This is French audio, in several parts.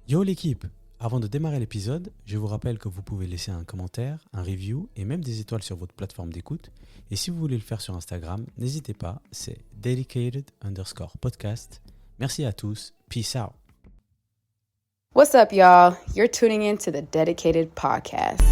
Yo l'équipe, avant de démarrer l'épisode, je vous rappelle que vous pouvez laisser un commentaire, un review et même des étoiles sur votre plateforme d'écoute. Et si vous voulez le faire sur Instagram, n'hésitez pas, c'est dedicated_podcast. Merci à tous, peace out. What's up, y'all? You're tuning in to the Dedicated Podcast.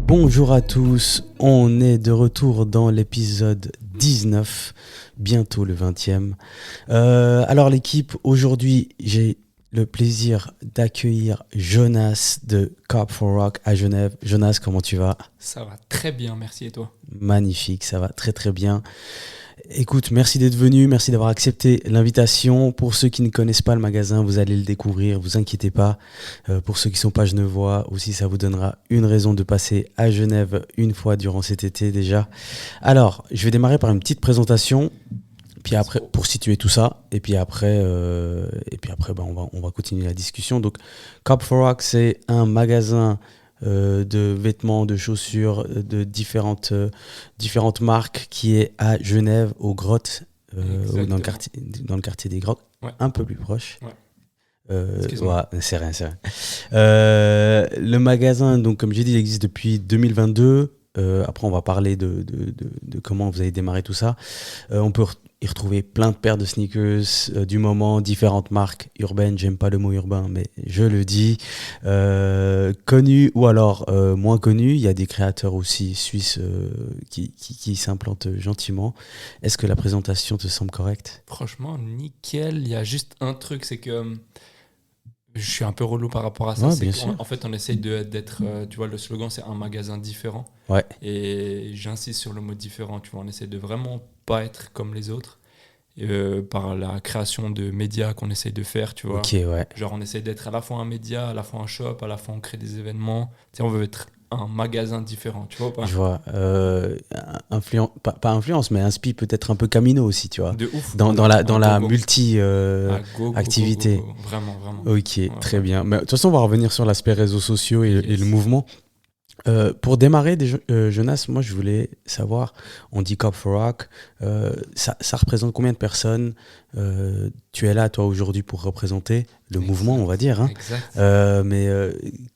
Bonjour à tous, on est de retour dans l'épisode 19, bientôt le 20e. Alors l'équipe, aujourd'hui j'ai le plaisir d'accueillir Jonas de Cop for Rock à Genève. Jonas, comment tu vas ? Ça va très bien, merci, et toi ? Magnifique, ça va très très bien. Écoute, merci d'être venu, merci d'avoir accepté l'invitation. Pour ceux qui ne connaissent pas le magasin, vous allez le découvrir, vous inquiétez pas. Pour ceux qui ne sont pas genevois, aussi ça vous donnera une raison de passer à Genève une fois durant cet été déjà. Alors, je vais démarrer par une petite présentation, puis après pour situer tout ça, et puis après, on va continuer la discussion. Donc, Cop for Rock, c'est un magasin de vêtements, de chaussures, de différentes marques qui est à Genève, aux Grottes, dans le quartier des Grottes, Ouais. un peu plus proche. Ouais. Excuse-moi. Ouais, c'est rien. Le magasin, donc, comme j'ai dit, il existe depuis 2022. Après, on va parler de comment vous avez démarré tout ça. On peut y retrouver plein de paires de sneakers du moment, différentes marques urbaines. J'aime pas le mot urbain, mais je le dis. Connus ou alors moins connus. Il y a des créateurs aussi suisses qui s'implantent gentiment. Est-ce que la présentation te semble correcte ? Franchement, nickel. Il y a juste un truc, c'est que je suis un peu relou par rapport à ça. Ouais, c'est bien qu'en sûr. en fait, on essaye d'être, tu vois, le slogan, c'est un magasin différent. Ouais. Et j'insiste sur le mot différent, tu vois. On essaie de vraiment pas être comme les autres. Par la création de médias qu'on essaye de faire, tu vois. Ok, ouais. Genre, on essaie d'être à la fois un média, à la fois un shop, à la fois on crée des événements. Tu sais, on veut être un magasin différent, tu vois ou pas ? Je vois. Pas influence, mais inspi peut-être un peu Camino aussi, tu vois. De ouf. Dans la go. multi Ah, go, activité. go. Vraiment. Ok, Ouais, très ouais. bien. Mais, de toute façon, on va revenir sur l'aspect réseaux sociaux et Yes. le mouvement. Pour démarrer, Jonas, moi je voulais savoir, on dit Cop for Rock, ça représente combien de personnes ? Tu es là, toi, aujourd'hui, pour représenter le mouvement, on va dire. Hein. Exact. Mais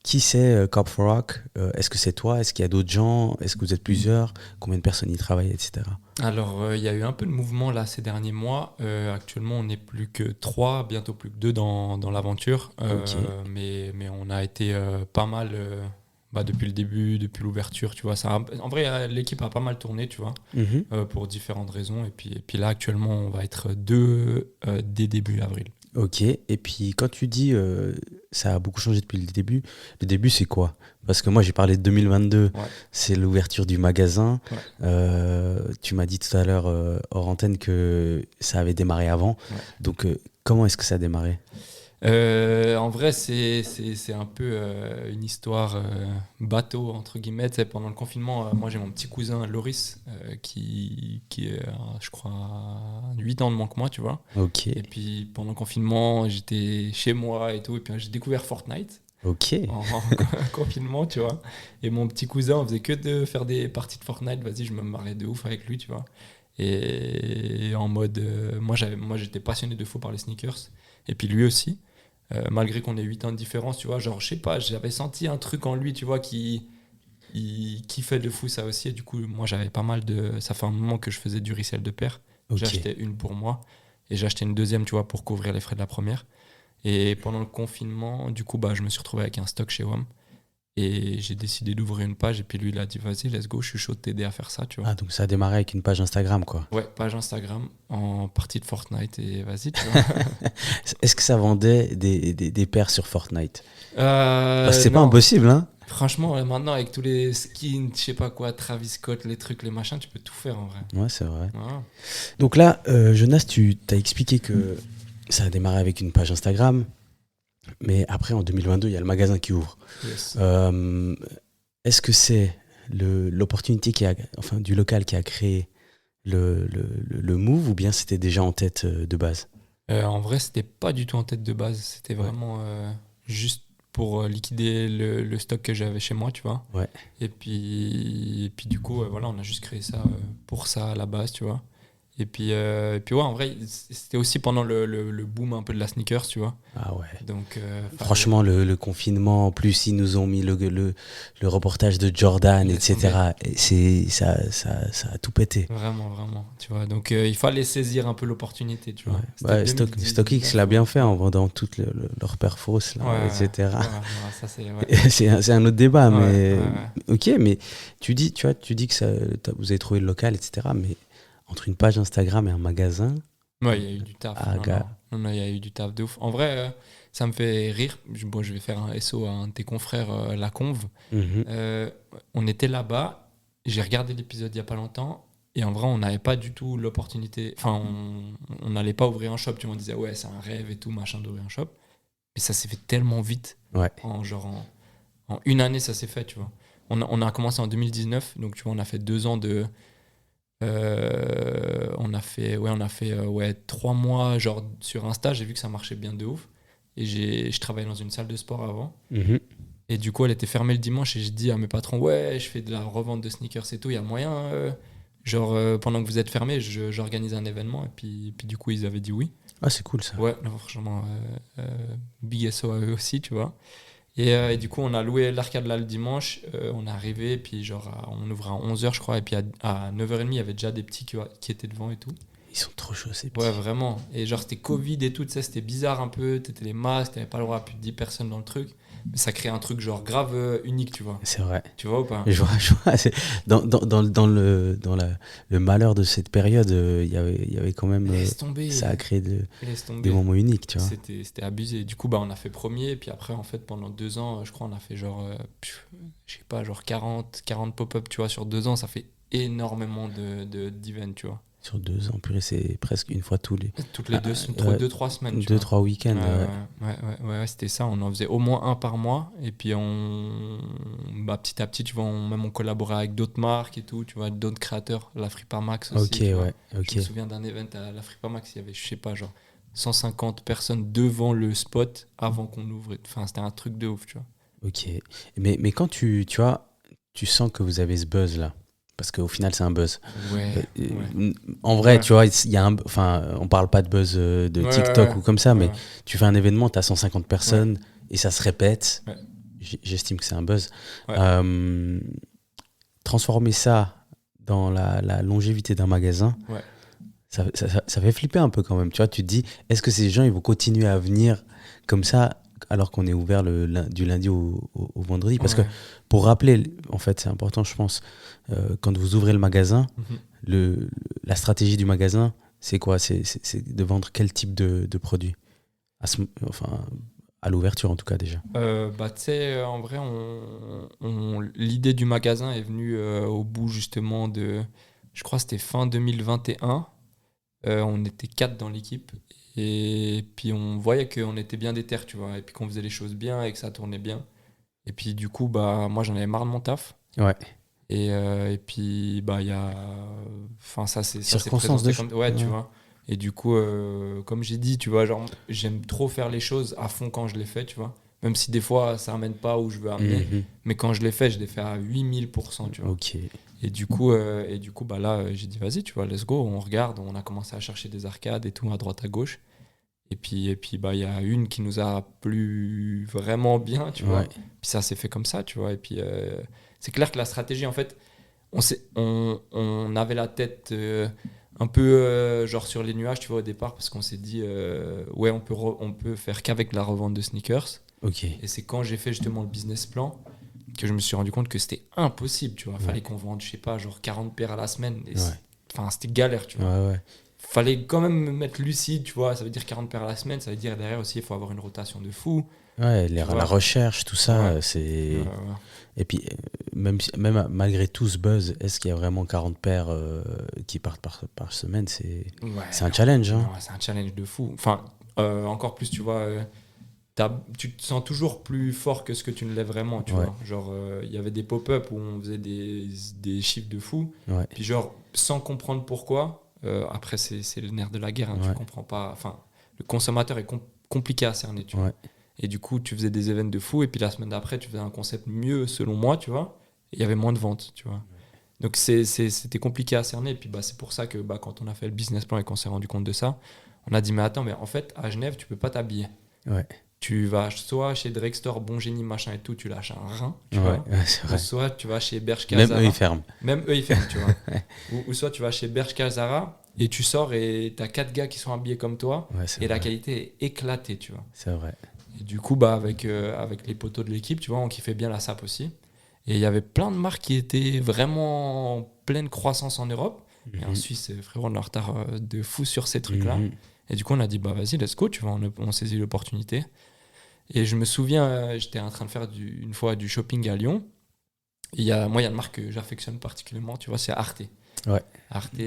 qui c'est Cop for Rock ? Est-ce que c'est toi ? Est-ce qu'il y a d'autres gens ? Est-ce que vous êtes plusieurs ? Combien de personnes y travaillent, etc. Alors, il y a eu un peu de mouvement là ces derniers mois. Actuellement, on n'est plus que 3, bientôt plus que 2 dans l'aventure. Ok. Mais on a été pas mal depuis le début, depuis l'ouverture, tu vois. En vrai, l'équipe a pas mal tourné, tu vois, Mhm. pour différentes raisons. Et puis là, actuellement, on va être 2 dès début avril. Ok, et puis quand tu dis ça a beaucoup changé depuis le début c'est quoi ? Parce que moi j'ai parlé de 2022, Ouais. c'est l'ouverture du magasin. Ouais. Tu m'as dit tout à l'heure hors antenne que ça avait démarré avant. Ouais. Donc comment est-ce que ça a démarré ? En vrai, c'est un peu une histoire bateau, entre guillemets. Tu sais, pendant le confinement, moi j'ai mon petit cousin Loris qui est, je crois, 8 ans de moins que moi, tu vois. Ok, Et puis pendant le confinement, j'étais chez moi et tout. Et puis j'ai découvert Fortnite ok. en confinement, tu vois. Et mon petit cousin, on faisait que de faire des parties de Fortnite. Vas-y, je me marrais de ouf avec lui, tu vois. Et en mode, moi j'étais passionné de fou par les sneakers. Et puis lui aussi. Malgré qu'on ait 8 ans de différence, tu vois, genre, je sais pas, j'avais senti un truc en lui, tu vois, qui kiffait de fou ça aussi. Et du coup, moi, j'avais pas mal de... Ça fait un moment que je faisais du resell de paires. Ok. J'ai acheté une pour moi et j'ai acheté une deuxième, tu vois, pour couvrir les frais de la première. Et pendant le confinement, du coup, je me suis retrouvé avec un stock chez WOM. Et j'ai décidé d'ouvrir une page. Et puis lui, il a dit, vas-y, let's go, je suis chaud de t'aider à faire ça, tu vois. Ah, donc ça a démarré avec une page Instagram, quoi. Ouais, page Instagram en partie de Fortnite. Et vas-y, tu vois. Est-ce que ça vendait des paires sur Fortnite ? Parce que c'est pas Non. impossible, hein ? Franchement, maintenant, avec tous les skins, je sais pas quoi, Travis Scott, les trucs, les machins, tu peux tout faire en vrai. Ouais, c'est vrai. Ouais. Donc là, Jonas, tu t'as expliqué que ça a démarré avec une page Instagram, mais après, en 2022, il y a le magasin qui ouvre. Yes. Est-ce que c'est l'opportunité du local qui a créé le move, ou bien c'était déjà en tête de base ? En vrai, c'était pas du tout en tête de base. C'était Ouais. vraiment juste pour liquider le stock que j'avais chez moi, tu vois. Ouais. Et puis du coup, voilà, on a juste créé ça pour ça à la base, tu vois. Et puis ouais, en vrai, c'était aussi pendant le boom un peu de la sneakers, tu vois. Ah ouais. Donc, Franchement, le confinement, en plus, ils nous ont mis le reportage de Jordan, Laisse etc. Et ça a tout pété. vraiment, vraiment, tu vois. Donc, il fallait saisir un peu l'opportunité, tu vois. Ouais. C'était Ouais, 2019, StockX l'a bien fait en vendant toutes leurs paires fausses, là, ouais, etc. ouais, ça, c'est... Ouais. C'est un autre débat, Ouais, mais ouais. ok, mais tu dis que vous avez trouvé le local, etc. Mais entre une page Instagram et un magasin, Ouais, il y a eu du taf. ah, Non, gars, non, il y a eu du taf de ouf. En vrai, ça me fait rire. Bon, je vais faire un SO à un de tes confrères, la Conve. mhm. On était là-bas. J'ai regardé l'épisode il y a pas longtemps. Et en vrai, on n'avait pas du tout l'opportunité. Enfin, on n'allait pas ouvrir un shop. Tu vois, on disait, ouais, c'est un rêve et tout, machin, d'ouvrir un shop. Mais ça s'est fait tellement vite. Ouais. En une année, ça s'est fait, tu vois. On a commencé en 2019. Donc, tu vois, on a fait 2 ans de. On a fait 3 mois genre sur Insta. J'ai vu que ça marchait bien de ouf. Et je travaillais dans une salle de sport avant. Mhm. Et du coup, elle était fermée le dimanche. Et j'ai dit à mes patrons, ouais, je fais de la revente de sneakers et tout. Il y a moyen, pendant que vous êtes fermés, j'organise un événement. Et puis du coup, ils avaient dit oui. Ah, c'est cool ça. Ouais, non, franchement, big SO à eux aussi, tu vois. Et du coup, on a loué l'arcade là le dimanche. On est arrivé, puis on ouvrait à 11h, je crois. Et puis à 9h30, il y avait déjà des petits qui étaient devant et tout. Ils sont trop chauds, ces petits. Ouais, vraiment. Et c'était Covid et tout, tu sais, c'était bizarre un peu. T'étais les masques, t'avais pas le droit à plus de 10 personnes dans le truc. Mais ça crée un truc grave unique, tu vois. C'est vrai. Tu vois ou pas? Je vois, le malheur de cette période, il y avait quand même. Laisse tomber. Ça a créé Laisse tomber. des moments uniques, tu vois. C'était abusé. Du coup, on a fait premier. Et puis après, en fait, pendant 2 ans, je crois, on a fait je sais pas, 40 pop-up, tu vois. Sur 2 ans, ça fait énormément d'events, tu vois. Sur 2 ans, purée, c'est presque une fois toutes les 2-3 semaines. 2-3 week-ends. Ouais, c'était ça. On en faisait au moins un par mois. Et puis, petit à petit, tu vois, même on collaborait avec d'autres marques et tout, tu vois, d'autres créateurs. La Fripa Max aussi. Ok, ouais. Ok. Je me souviens d'un event à la Fripa Max, il y avait, je sais pas, 150 personnes devant le spot avant qu'on ouvre. Enfin, c'était un truc de ouf, tu vois. Ok. Mais quand tu vois, tu sens que vous avez ce buzz-là. Parce qu'au final, c'est un buzz. Ouais. En vrai, Ouais. tu vois, on parle pas de buzz de TikTok ou comme ça, mais tu fais un événement, tu as 150 personnes et ça se répète. Ouais. J'estime que c'est un buzz. Ouais. Transformer ça dans la longévité d'un magasin, ça fait flipper un peu quand même. Tu vois, tu te dis, est-ce que ces gens, ils vont continuer à venir comme ça alors qu'on est ouvert du lundi au vendredi? Parce que, pour rappeler, en fait, c'est important, je pense, quand vous ouvrez le magasin, la stratégie du magasin, c'est quoi? C'est de vendre quel type de produit? À l'ouverture, en tout cas, déjà. Tu sais, en vrai, l'idée du magasin est venue au bout, justement, je crois que c'était fin 2021. On était 4 dans l'équipe. Et puis, on voyait qu'on était bien déter, tu vois. Et puis, qu'on faisait les choses bien et que ça tournait bien. Et puis, du coup, moi, j'en avais marre de mon taf. Ouais. Et puis, il y a. Enfin, ça, c'est circonstances présenté comme. Ouais, tu vois. Et du coup, comme j'ai dit, tu vois, j'aime trop faire les choses à fond quand je les fais, tu vois. Même si des fois, ça ramène pas où je veux amener. Mais quand je les fais à 8000%, tu vois. Ok. Et du coup, là, j'ai dit, vas-y, tu vois, let's go, on regarde. On a commencé à chercher des arcades et tout, à droite, à gauche. Et puis, il y a une qui nous a plu vraiment bien, tu vois. Puis ça s'est fait comme ça, tu vois. Et puis, c'est clair que la stratégie, en fait, on avait la tête un peu sur les nuages, tu vois, au départ, parce qu'on s'est dit, on peut faire qu'avec la revente de sneakers. Ok. Et c'est quand j'ai fait justement le business plan que je me suis rendu compte que c'était impossible, tu vois. Fallait qu'on vende, je sais pas, 40 paires à la semaine. Et c'était galère, tu vois. Fallait quand même me mettre lucide, tu vois. Ça veut dire 40 paires à la semaine, ça veut dire derrière aussi, il faut avoir une rotation de fou. Ouais, la recherche, tout ça, c'est... Et puis, même malgré tout ce buzz, est-ce qu'il y a vraiment 40 paires qui partent par semaine? C'est un challenge, hein. Non, c'est un challenge de fou. Enfin, encore plus, tu vois, tu te sens toujours plus fort que ce que tu ne l'es vraiment, tu vois. Il y avait des pop-up où on faisait des chiffres de fou. Puis sans comprendre pourquoi, après, c'est le nerf de la guerre, hein, tu comprends pas. Enfin, le consommateur est compliqué à cerner, tu vois. Et du coup, tu faisais des événements de fou. Et puis la semaine d'après, tu faisais un concept mieux, selon moi, tu vois. Et il y avait moins de ventes, tu vois. Donc c'était compliqué à cerner. Et puis c'est pour ça que quand on a fait le business plan et qu'on s'est rendu compte de ça, on a dit, mais attends, mais en fait, à Genève, tu peux pas t'habiller. Ouais. Tu vas soit chez Drugstore, Bon Génie, machin et tout, tu lâches un rein, tu Ouais, vois. ouais, c'est Ou vrai. soit tu vas chez Bershka Même Zara. eux, ils ferment. Même eux, ils ferment, tu vois. Ou soit tu vas chez Bershka Zara et tu sors et t'as 4 gars qui sont habillés comme toi Ouais, c'est et la vrai. qualité est éclatée, tu vois. C'est vrai. Et du coup, avec les potos de l'équipe, tu vois, on kiffait bien la SAP aussi. Et il y avait plein de marques qui étaient vraiment en pleine croissance en Europe. Et en Suisse, frérot, on est en retard de fou sur ces trucs-là. Et du coup, on a dit, vas-y, let's go, tu vois, on saisit l'opportunité. Et je me souviens, j'étais en train de faire une fois du shopping à Lyon. Et il y a une marque que j'affectionne particulièrement, tu vois, c'est Arte. Ouais. Arte,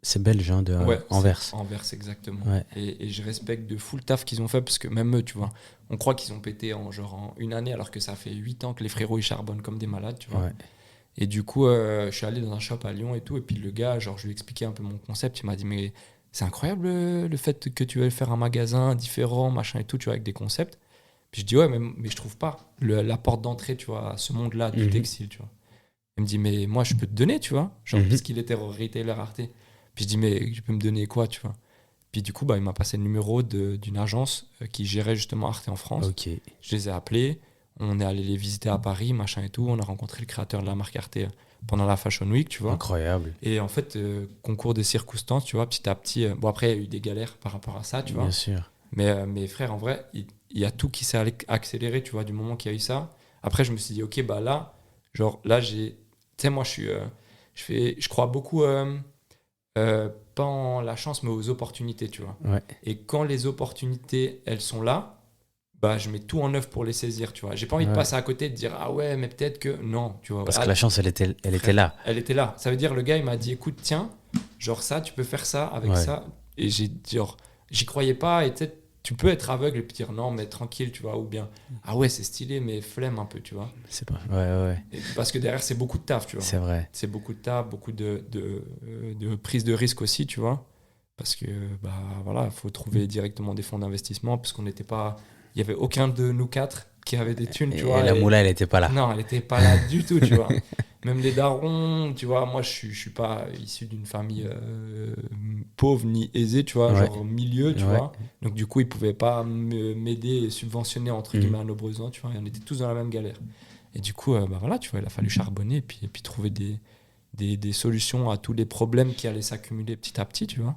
c'est belge, hein, ouais, Anvers. Anvers, exactement. Ouais. Et je respecte de fou le taf qu'ils ont fait, parce que même eux, tu vois, on croit qu'ils ont pété en une année, alors que ça fait 8 ans que les frérots, ils charbonnent comme des malades, tu vois. Ouais. Et du coup, je suis allé dans un shop à Lyon et tout, et puis le gars, je lui ai expliqué un peu mon concept, il m'a dit, mais c'est incroyable le fait que tu veuilles faire un magasin différent, machin et tout, tu vois, avec des concepts. Puis je dis, ouais, mais je trouve pas la porte d'entrée, tu vois, à ce monde-là du textile, tu vois. Il me dit, mais moi, je peux te donner, tu vois, genre, parce qu'il était retailer Arte. Puis je dis, mais tu peux me donner quoi, tu vois. Puis du coup, il m'a passé le numéro d'une agence qui gérait justement Arte en France. Ok. Je les ai appelés, on est allé les visiter à Paris, machin et tout. On a rencontré le créateur de la marque Arte pendant la Fashion Week, tu vois. Incroyable. Et en fait, concours des circonstances, tu vois, petit à petit. Bon, après, il y a eu des galères par rapport à ça, tu vois. Bien sûr. Mais frère, en vrai, il y a tout qui s'est accéléré, tu vois, du moment qu'il y a eu ça. Après, je me suis dit, ok, là, j'ai. Tu sais, moi, je crois beaucoup, pas en la chance, mais aux opportunités, tu vois. Ouais. Et quand les opportunités, elles sont là, je mets tout en œuvre pour les saisir, tu vois. J'ai pas envie de Ouais. passer à côté, de dire, ah ouais, mais peut-être que. Non, tu vois. Parce que la chance, elle était là. Elle était là. Ça veut dire, le gars, il m'a dit, écoute, tiens, genre ça, tu peux faire ça avec Ouais. ça. Et j'y croyais pas. Et peut-être, tu peux être aveugle et puis dire, non, mais tranquille, tu vois. Ou bien, ah ouais, c'est stylé, mais flemme un peu, tu vois. C'est pas. Ouais. Et parce que derrière, c'est beaucoup de taf, tu vois. C'est vrai. C'est beaucoup de taf, beaucoup de prise de risque aussi, tu vois. Parce que, voilà, il faut trouver directement des fonds d'investissement, parce qu'on n'était pas. Il n'y avait aucun de nous quatre qui avait des thunes, tu vois. Et la moula, elle était pas là. Non, elle n'était pas là du tout, tu vois. Même les darons, tu vois, moi, je suis pas issu d'une famille pauvre ni aisée, tu vois, Ouais. genre milieu, tu vois. Donc, du coup, ils pouvaient pas m'aider et subventionner, entre guillemets, à nos besoins, tu vois. Et on était tous dans la même galère. Et du coup, voilà, tu vois, il a fallu charbonner et puis trouver des solutions à tous les problèmes qui allaient s'accumuler petit à petit, tu vois.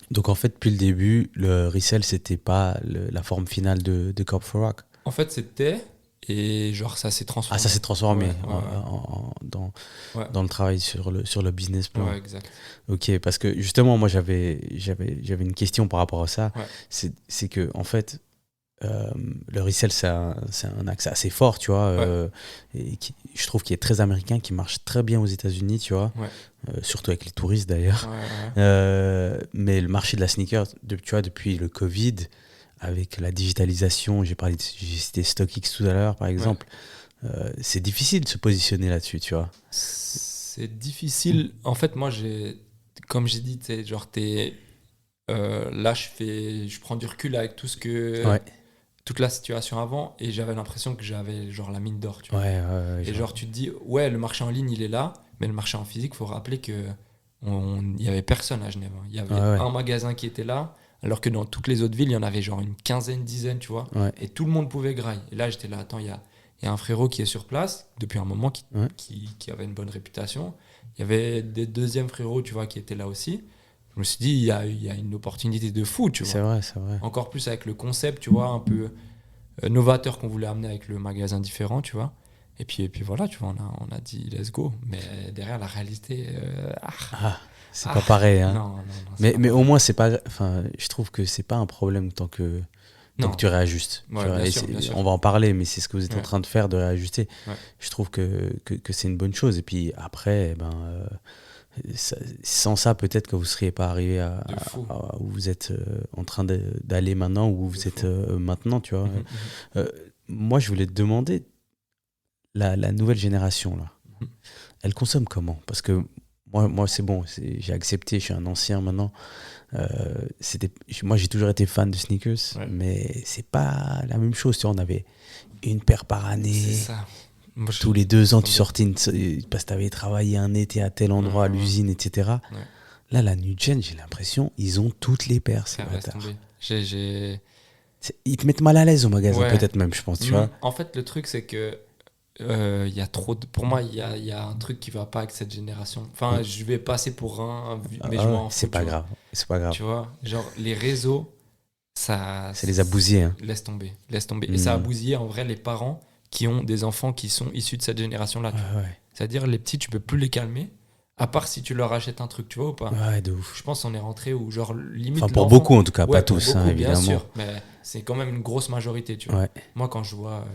Donc en fait, depuis le début, le resell, c'était pas la forme finale de Corp for Rock. En fait, c'était, et genre, ça s'est transformé. Ah, ça s'est transformé Ouais. dans le travail sur le business plan. Ouais, exact. Ok, parce que justement, moi, j'avais une question par rapport à ça. Ouais. C'est que, en fait, le resell, c'est un axe assez fort, tu vois, et je trouve qu'il est très américain, qui marche très bien aux États-Unis, tu vois, surtout avec les touristes d'ailleurs. Ouais. Mais le marché de la sneaker, tu vois, depuis le Covid, avec la digitalisation, j'ai cité StockX tout à l'heure, par exemple, c'est difficile de se positionner là-dessus, tu vois. C'est difficile. En fait, moi, comme j'ai dit, genre, là, je prends du recul avec tout ce que. Toute la situation avant, et j'avais l'impression que j'avais genre la mine d'or, tu vois. Et genre tu te dis, ouais, le marché en ligne il est là, mais le marché en physique, faut rappeler que il y avait personne à Genève. Il y avait un magasin qui était là, alors que dans toutes les autres villes, il y en avait genre une quinzaine, dizaine, tu vois. Et tout le monde pouvait grailler. Et là, j'étais là, attends, il y a un frérot qui est sur place depuis un moment qui avait une bonne réputation. Il y avait des deuxièmes frérots, tu vois, qui étaient là aussi. Je me suis dit, il y a une opportunité de fou, tu vois. C'est vrai. Encore plus avec le concept, tu vois, un peu novateur qu'on voulait amener avec le magasin différent, tu vois. Et puis voilà, tu vois, on a dit let's go. Mais derrière, la réalité... c'est pas pareil. Hein. Non, mais au moins, c'est pas... Enfin, je trouve que c'est pas un problème tant que tu réajustes. Ouais, tu vois. bien sûr. On va en parler, mais c'est ce que vous êtes en train de faire, de réajuster. Je trouve que c'est une bonne chose. Et puis après, sans ça, peut-être que vous ne seriez pas arrivé à où vous êtes en train d'aller maintenant, où vous êtes maintenant, tu vois. Moi, je voulais te demander, la nouvelle génération, là, elle consomme comment ? Parce que moi c'est bon, j'ai accepté, je suis un ancien maintenant. Moi, j'ai toujours été fan de sneakers, mais c'est pas la même chose. Tu vois, on avait une paire par année. C'est ça. Moi, tous les 2 ans, tu sortais parce que tu avais travaillé un été à tel endroit, à l'usine, etc. Ouais. Là, la new gen, j'ai l'impression, ils ont toutes les paires. C'est Ils te mettent mal à l'aise au magasin, peut-être même, je pense. Tu vois. En fait, le truc, c'est que y a trop pour moi, il y a un truc qui va pas avec cette génération. Enfin, je vais passer pour mais je m'en fous. C'est pas grave. C'est pas grave. Tu vois, genre, les réseaux, ça les a bousillés. Hein. Laisse tomber. Et ça a bousillé, en vrai, les parents qui ont des enfants qui sont issus de cette génération-là. C'est-à-dire, les petits, tu peux plus les calmer, à part si tu leur achètes un truc, tu vois ou pas. Ouais, de ouf. Je pense qu'on est rentré où, genre, limite. Enfin, pour beaucoup, en tout cas, pas tous, beaucoup, évidemment. Bien sûr, mais c'est quand même une grosse majorité, tu vois. Ouais. Moi, quand je vois.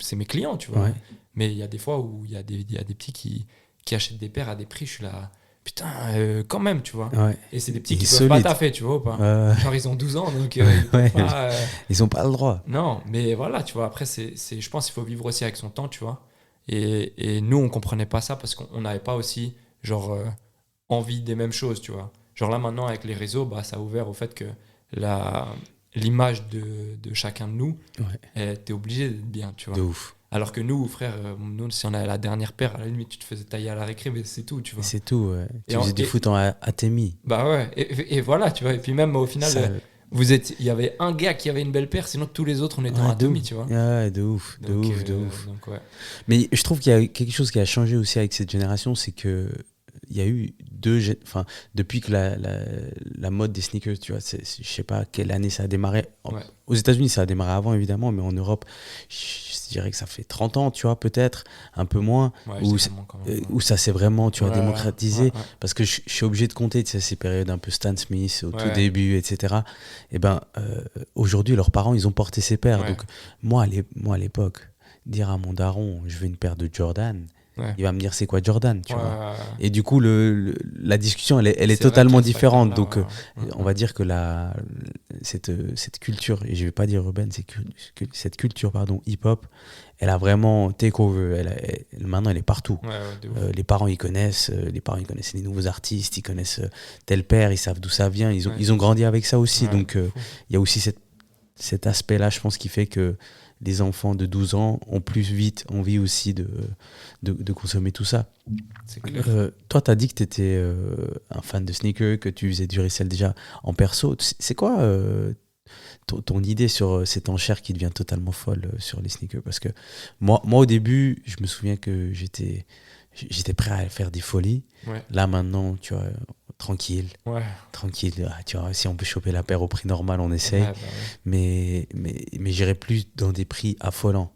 C'est mes clients, tu vois. Ouais. Mais il y a des fois où il y a des petits qui achètent des paires à des prix, je suis là. Putain, quand même, tu vois. Ouais. Et c'est des petits qui peuvent pas taffer, tu vois ou pas. Genre, ils ont 12 ans, donc ils ont pas le droit. Non, mais voilà, tu vois. Après, je pense qu'il faut vivre aussi avec son temps, tu vois. Et nous, on comprenait pas ça parce qu'on n'avait pas aussi, genre, envie des mêmes choses, tu vois. Genre là, maintenant, avec les réseaux, bah, ça a ouvert au fait que l'image de chacun de nous, t'es obligé d'être bien, tu vois. De ouf. Alors que nous, frère, si on avait la dernière paire, à la limite, tu te faisais tailler à la récré, mais c'est tout, tu vois. C'est tout, ouais. Tu faisais du foot en Atemi. Bah ouais, et voilà, tu vois. Et puis même, au final, il y avait un gars qui avait une belle paire, sinon tous les autres, on était en Atemi, tu vois. Ouais, de ouf. Donc, ouais. Mais je trouve qu'il y a quelque chose qui a changé aussi avec cette génération, c'est que il y a eu depuis que la mode des sneakers, tu vois, je sais pas quelle année ça a démarré. Aux États-Unis, ça a démarré avant, évidemment, mais en Europe, je dirais que ça fait 30 ans, tu vois, peut-être, un peu moins, où ça s'est vraiment, tu vois, démocratisé. Parce que je suis obligé de compter, tu sais, ces périodes un peu Stan Smith au tout début, etc. Et aujourd'hui, leurs parents, ils ont porté ces paires. Donc, moi, à l'époque, dire à mon daron, je veux une paire de Jordan. Il va me dire c'est quoi Jordan, tu vois. Et du coup la discussion elle est totalement différente. Donc on va dire que cette culture, et je vais pas dire urbaine, cette culture hip-hop, elle a vraiment take over. Maintenant elle est partout. Les parents ils connaissent les nouveaux artistes, ils connaissent tel père, ils savent d'où ça vient, ils ont grandi avec ça aussi. Donc il y a aussi cet aspect là, je pense, qui fait que les enfants de 12 ans ont plus vite envie aussi de consommer tout ça. C'est clair. Toi, tu as dit que tu étais un fan de sneakers, que tu faisais du resell déjà en perso. C'est quoi ton idée sur cette enchère qui devient totalement folle sur les sneakers? Parce que moi, au début, je me souviens que j'étais prêt à faire des folies. Là, maintenant, tu vois... Tranquille, tu vois, si on peut choper la paire au prix normal, on essaye. Mais j'irai plus dans des prix affolants.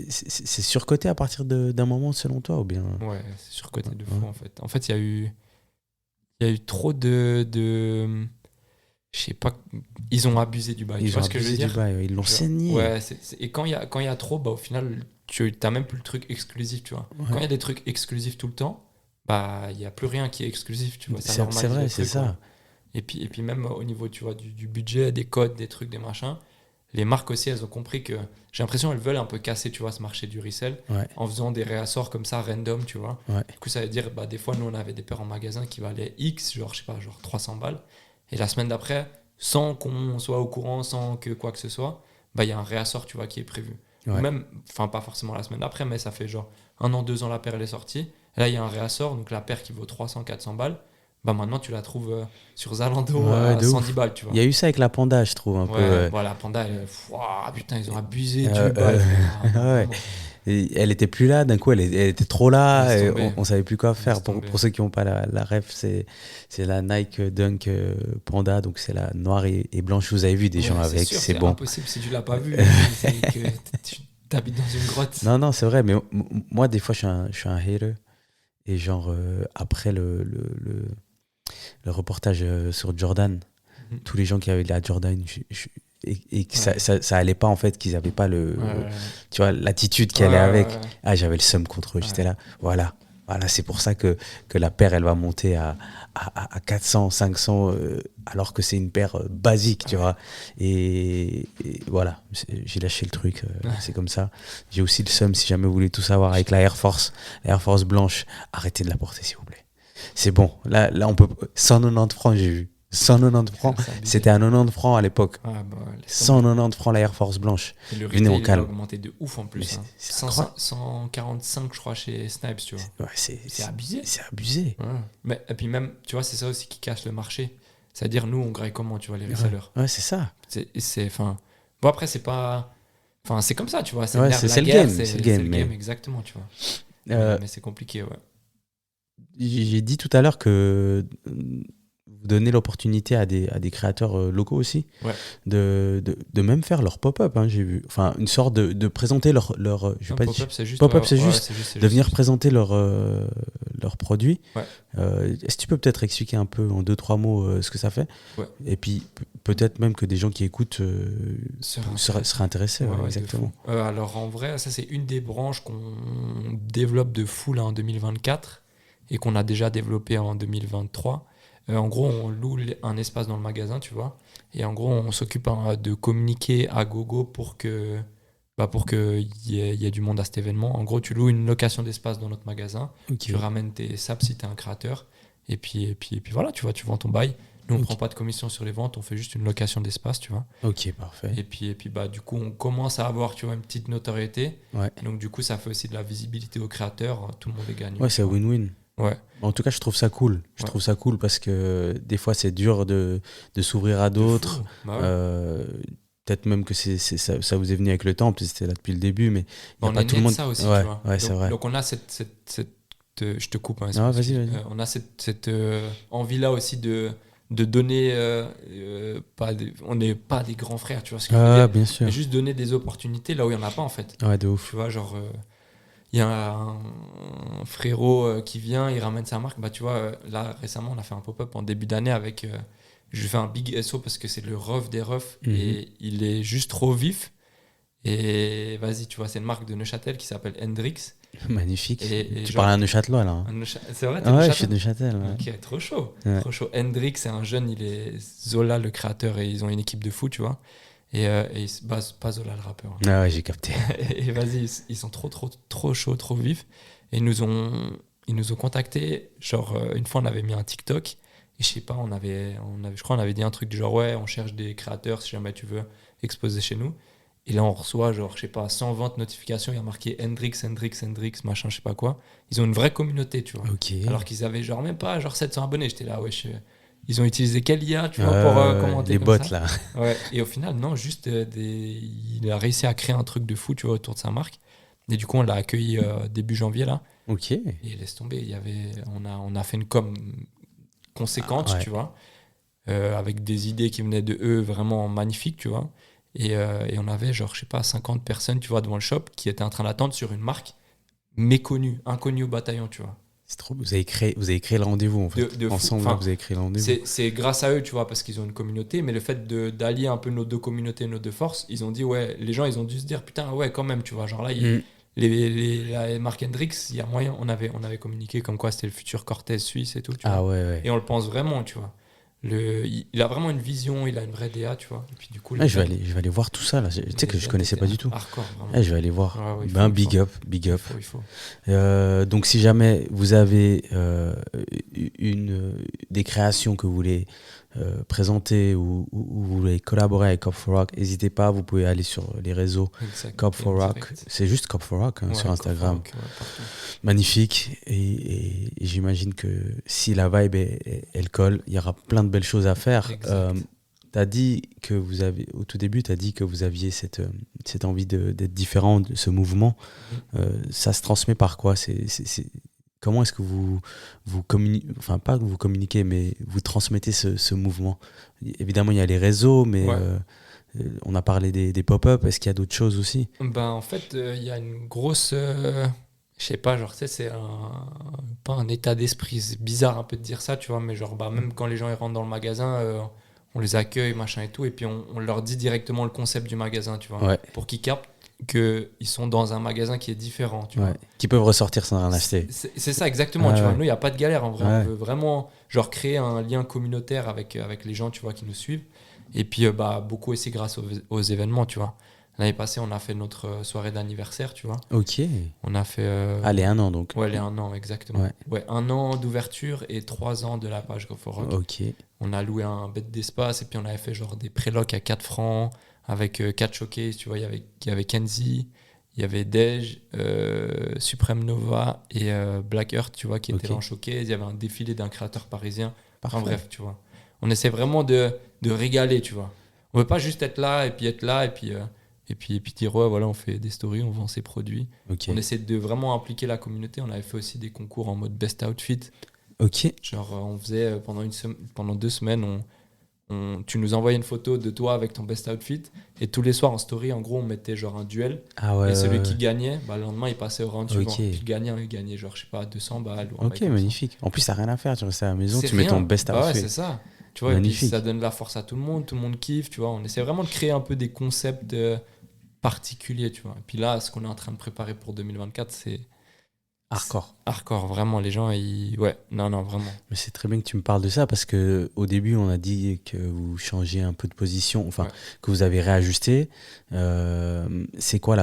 C'est surcoté à partir d'un moment, selon toi, ou bien? Ouais, c'est surcoté de fou, en fait. En fait, il y a eu trop de je sais pas, ils ont abusé du bail. Ils ont abusé du bail, ils l'ont saigné. Ouais, et quand il y a trop, bah, au final, tu n'as même plus le truc exclusif, tu vois. Quand il y a des trucs exclusifs tout le temps, bah il y a plus rien qui est exclusif, tu vois. C'est vrai, c'est ça. Ouais. Et puis même au niveau, tu vois, du budget, des codes, des trucs, des machins, les marques aussi, elles ont compris que j'ai l'impression qu'elles veulent un peu casser, tu vois, ce marché du resell en faisant des réassorts comme ça random, tu vois. Du coup, ça veut dire, bah des fois, nous on avait des paires en magasin qui valaient X, genre je sais pas, genre 300 balles, et la semaine d'après, sans qu'on soit au courant, sans que quoi que ce soit, bah il y a un réassort, tu vois, qui est prévu. Même, enfin pas forcément la semaine d'après, mais ça fait genre 1 an, 2 ans la paire elle est sortie. Et là il y a un réassort, donc la paire qui vaut 300, 400 balles, bah maintenant tu la trouves sur Zalando à 110 balles, tu vois. Il y a eu ça avec la Panda, je trouve un peu. Voilà, la Panda, putain, ils ont abusé du bail. Elle était plus là, d'un coup elle était trop là, et on savait plus quoi faire. Pour ceux qui n'ont pas la ref, c'est la Nike Dunk Panda, donc c'est la noire et blanche. Vous avez vu des gens avec, c'est bon. C'est impossible si tu l'as pas vu, c'est que tu t'habites dans une grotte. Non, c'est vrai, mais moi des fois je suis un hater, et genre après le reportage sur Jordan, tous les gens qui avaient la Jordan, et que ça allait pas, en fait, qu'ils avaient pas tu vois, l'attitude qui allait avec. J'avais le seum contre eux, j'étais là, voilà, Voilà, c'est pour ça que la paire, elle va monter à 400, 500, alors que c'est une paire basique, tu vois. Et voilà, j'ai lâché le truc, c'est comme ça. J'ai aussi le seum, si jamais vous voulez tout savoir, avec la Air Force blanche. Arrêtez de la porter, s'il vous plaît. C'est bon, là on peut... 190 francs, j'ai vu. 190 francs, c'était à 90 francs à l'époque. Ah, bah, 190 francs la Air Force blanche. Et le Venez, on retail, il a calme. augmenté de ouf en plus. Hein. C'est 145, je crois, chez Snipes, tu vois. Ouais, c'est abusé. C'est abusé. Ouais. Mais, et puis même, tu vois, c'est ça aussi qui casse le marché. C'est-à-dire, nous, on graille comment, tu vois, les resellers. Ouais, c'est ça. Bon, après, c'est pas... Enfin, c'est comme ça, tu vois. C'est Ouais, le nerf de la c'est le guerre, game. C'est le game, exactement, tu vois. Mais c'est compliqué, ouais. J'ai dit tout à l'heure que vous donnez l'opportunité à des créateurs locaux aussi, ouais. de même faire leur pop-up, hein, j'ai vu. Enfin, une sorte de présenter leur je vais pas pop-up, c'est juste, pop-up, c'est juste de venir présenter leurs produits. Ouais. Est-ce que tu peux peut-être expliquer un peu en 2-3 mots ce que ça fait? Ouais. Et puis peut-être même que des gens qui écoutent seraient intéressés. Ouais, exactement. Alors en vrai, ça c'est une des branches qu'on développe de fou là en 2024 et qu'on a déjà développé en 2023. En gros, on loue un espace dans le magasin, tu vois. Et en gros, on s'occupe de communiquer à gogo pour qu'il y ait du monde à cet événement. En gros, tu loues une location d'espace dans notre magasin. Okay. Tu ramènes tes saps si tu es un créateur. Et puis voilà, tu vois, tu vends ton bail. Nous, on ne prend pas de commission sur les ventes. On fait juste une location d'espace, tu vois. Ok, parfait. Et puis du coup, on commence à avoir, tu vois, une petite notoriété. Ouais. Donc, du coup, ça fait aussi de la visibilité aux créateurs. Tout le monde est gagnant. Ouais, c'est win-win. Ouais. En tout cas, je trouve ça cool. Je trouve ça cool parce que des fois, c'est dur de s'ouvrir à d'autres. Bah ouais. Peut-être même que ça vous est venu avec le temps, puis c'était là depuis le début, mais il n'y a pas tout le monde. Ça aussi, ouais, tu vois. Ouais, c'est vrai. Donc on a cette je te coupe. Hein, non, vas-y. On a cette envie-là aussi de donner. On n'est pas des grands frères, tu vois ce que je veux dire. Bien sûr. Mais juste donner des opportunités là où il n'y en a pas, en fait. Ouais, de ouf. Tu vois, genre... il y a un frérot qui vient, il ramène sa marque. Bah, tu vois, là, récemment, on a fait un pop-up en début d'année avec... je lui fais un big SO parce que c'est le ref des refs et il est juste trop vif. Et vas-y, tu vois, c'est une marque de Neuchâtel qui s'appelle Hendrix. Magnifique. Et tu parles à Neuchâtelois, là. C'est vrai, ouais, je suis de Neuchâtel. Ouais. Ok, trop chaud. Ouais. Trop chaud. Hendrix, c'est un jeune, il est Zola, le créateur, et ils ont une équipe de fou, tu vois. Et pas Zola le rappeur. Hein. Ah ouais, j'ai capté. et vas-y, ils sont trop chauds, trop vifs. Et ils nous ont contactés. Genre, une fois, on avait mis un TikTok. Et je sais pas, je crois qu'on avait dit un truc du genre, ouais, on cherche des créateurs si jamais tu veux exposer chez nous. Et là, on reçoit, genre, je sais pas, 120 notifications. Il y a marqué Hendrix, machin, je sais pas quoi. Ils ont une vraie communauté, tu vois. Okay. Alors qu'ils avaient, genre, même pas, genre, 700 abonnés. J'étais là, ouais, ils ont utilisé quelle IA, tu vois, pour commenter les comme bots, ça. là. Ouais. Et au final, non, juste il a réussi à créer un truc de fou, tu vois, autour de sa marque. Et du coup, on l'a accueilli début janvier, là. Ok. Et laisse tomber, on a fait une com conséquente, tu vois, avec des idées qui venaient de eux vraiment magnifiques, tu vois. Et on avait, genre, je sais pas, 50 personnes, tu vois, devant le shop qui étaient en train d'attendre sur une marque méconnue, inconnue au bataillon, tu vois. C'est trop. Vous avez créé le rendez-vous, en fait. Ensemble, là, vous avez créé le rendez-vous. C'est grâce à eux, tu vois, parce qu'ils ont une communauté, mais le fait d'allier un peu nos deux communautés, nos deux forces, ils ont dit, ouais, les gens, ils ont dû se dire, putain, ouais, quand même, tu vois, genre là, la marque Hendrix, il y a moyen, on avait communiqué comme quoi c'était le futur Cortez suisse et tout, tu vois. Ouais. Et on le pense vraiment, tu vois. Il a vraiment une vision, il a une vraie DA, tu vois. Et puis du coup, je vais aller voir tout ça là. Tu sais que je connaissais pas du tout. Hardcore, je vais aller voir. Big up. Il faut. Donc si jamais vous avez des créations que vous voulez présenter ou vous voulez collaborer avec Cop4Rock, n'hésitez pas. Vous pouvez aller sur les réseaux Cop4Rock. C'est juste Cop4Rock sur Instagram. Magnifique. Et j'imagine que si la vibe elle colle, il y aura plein de belles choses à faire. T'as dit que au tout début, tu as dit que vous aviez cette envie d'être différent de ce mouvement. Ça se transmet par quoi? Comment est-ce que vous communiquez, enfin pas que vous communiquez, mais vous transmettez ce mouvement? Évidemment, il y a les réseaux, mais on a parlé des pop-up. Est-ce qu'il y a d'autres choses aussi? En fait, il y a une grosse... je sais pas, genre, tu sais, c'est pas un état d'esprit. C'est bizarre un peu de dire ça, tu vois, mais genre, même quand les gens ils rentrent dans le magasin, on les accueille, machin et tout, et puis on leur dit directement le concept du magasin, tu vois, pour qu'ils captent. qu'ils sont dans un magasin qui est différent, tu vois. Qui peuvent ressortir sans rien acheter. C'est ça, exactement. Ah, tu vois. ouais. Nous, il n'y a pas de galère, en vrai. Ouais. On veut vraiment genre, créer un lien communautaire avec les gens, tu vois, qui nous suivent. Et puis, beaucoup aussi grâce aux événements, tu vois. L'année passée, on a fait notre soirée d'anniversaire, tu vois. Ok. On a fait... Allez, 1 an donc. Ouais, les 1 an, exactement. Ouais. Ouais, 1 an d'ouverture et 3 ans de la page Go for Rock. Ok. On a loué un bête d'espace et puis on avait fait genre des prélocs à 4 francs avec 4 showcases, tu vois. Il y avait Kenzie, il y avait Dej, Supreme Nova et Black Earth, tu vois, qui étaient Ok. là en showcase. Il y avait un défilé d'un créateur parisien. Parfait. Enfin bref, tu vois. On essaie vraiment de régaler, tu vois. On veut pas juste être là et puis dire ouais, voilà, on fait des stories, on vend ses produits. Ok. On essaie de vraiment impliquer la communauté. On avait fait aussi des concours en mode best outfit. Ok. Genre, on faisait pendant 2 semaines, tu nous envoyais une photo de toi avec ton best outfit. Et tous les soirs en story, en gros, on mettait genre un duel. Ah ouais. Et celui qui ouais. gagnait, le lendemain, il passait au round suivant. Ok. Puis le gagnant, il gagnait genre, je sais pas, 200 balles. Ou un Ok, bail comme ça. magnifique. En plus, t'as rien à faire. Tu restes à la maison, C'est tu mets ton rien. best Bah ouais, outfit. c'est ça. Tu vois, et puis Magnifique. ça donne de la force à tout le monde kiffe, tu vois. On essaie vraiment de créer un peu des concepts particuliers, tu vois. Et puis là, ce qu'on est en train de préparer pour 2024, c'est Hardcore. hardcore. Vraiment, les gens, ouais, non, vraiment. Mais c'est très bien que tu me parles de ça parce que au début, on a dit que vous changiez un peu de position, enfin, Ouais. que vous avez réajusté. C'est quoi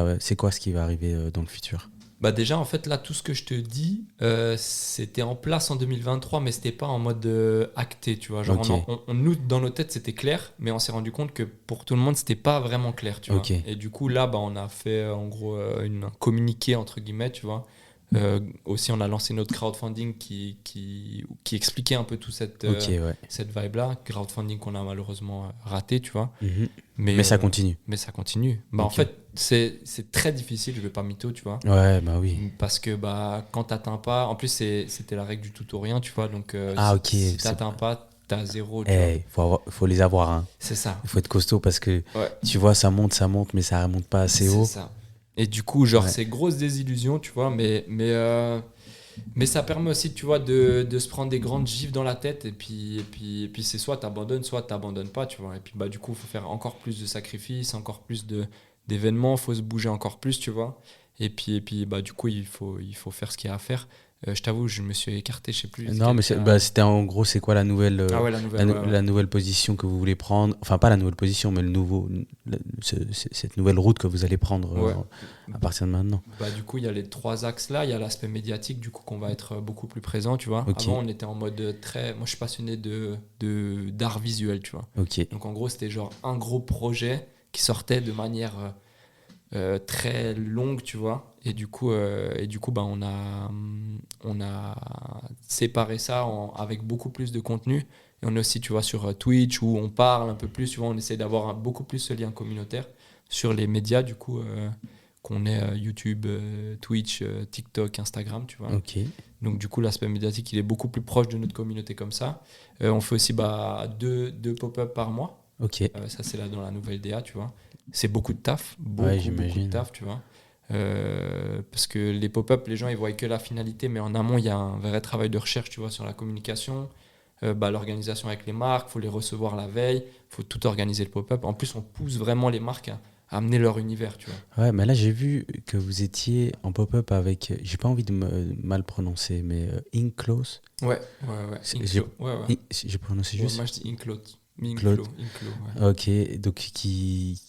ce qui va arriver dans le futur? Bah déjà, en fait, là, tout ce que je te dis, c'était en place en 2023, mais c'était pas en mode acté, tu vois. Genre, Ok. nous, dans nos têtes, c'était clair, mais on s'est rendu compte que pour tout le monde, c'était pas vraiment clair, tu Ok. vois. Et du coup, là, on a fait, en gros, un communiqué, entre guillemets, tu vois. Aussi, on a lancé notre crowdfunding qui expliquait un peu tout cette Ouais. vibe-là. Crowdfunding qu'on a malheureusement raté, tu vois. Mhm. Mais ça continue. Mais ça continue. En Ok. fait, c'est très difficile, je vais pas mytho, tu vois. Ouais, bah oui. Parce que quand t'atteins pas, en plus c'était la règle du tout ou rien, tu vois, donc Ok, si c'est t'atteins pas, t'as 0, tu vois. Eh, faut les avoir, hein. C'est ça. Il faut être costaud parce que Ouais. tu vois, ça monte, mais ça remonte pas assez haut. C'est ça. Et du coup, genre, Ouais. c'est grosse désillusion, tu vois, mais ça permet aussi, tu vois, de se prendre des grandes gifles dans la tête, et puis c'est soit t'abandonnes pas, tu vois. Et puis, du coup, il faut faire encore plus de sacrifices, encore plus d'événements, faut se bouger encore plus, tu vois. Et puis du coup, il faut faire ce qu'il y a à faire. Je t'avoue, je me suis écarté, je sais plus. Non, mais c'était en gros, c'est quoi la nouvelle, Ah ouais, la nouvelle. ouais. la nouvelle position que vous voulez prendre? Enfin, pas la nouvelle position, mais cette nouvelle route que vous allez prendre Ouais. à partir de maintenant. Du coup, il y a les 3 axes là. Il y a l'aspect médiatique, du coup, qu'on va être beaucoup plus présent, tu vois. Ok. Avant, on était en mode très. Moi, je suis passionné d'art visuel, tu vois. Ok. Donc, en gros, c'était genre un gros projet qui sortait de manière très longue, tu vois. Et du coup, on a séparé ça avec beaucoup plus de contenu. Et on est aussi, tu vois, sur Twitch où on parle un peu plus, tu vois, on essaie d'avoir beaucoup plus ce lien communautaire sur les médias, du coup, qu'on est YouTube, Twitch, TikTok, Instagram, tu vois. Ok. Donc, du coup, l'aspect médiatique, il est beaucoup plus proche de notre communauté comme ça. On fait aussi 2 pop-up par mois. Ok. Ça, c'est là dans la nouvelle DA, tu vois. C'est beaucoup de taf, Ouais, beaucoup j'imagine. de taf, tu vois. Parce que les pop-up, les gens, ils voient que la finalité, mais en amont, il y a un vrai travail de recherche, tu vois, sur la communication, l'organisation avec les marques, il faut les recevoir la veille, il faut tout organiser le pop-up. En plus, on pousse vraiment les marques à amener leur univers, tu vois. Ouais, mais là, j'ai vu que vous étiez en pop-up avec, j'ai pas envie de mal prononcer, mais Inklos. Ouais. J'ai Ouais. j'ai prononcé Ouais, juste. moi, je dis Inklo. Claude. Ouais. Ok, donc qui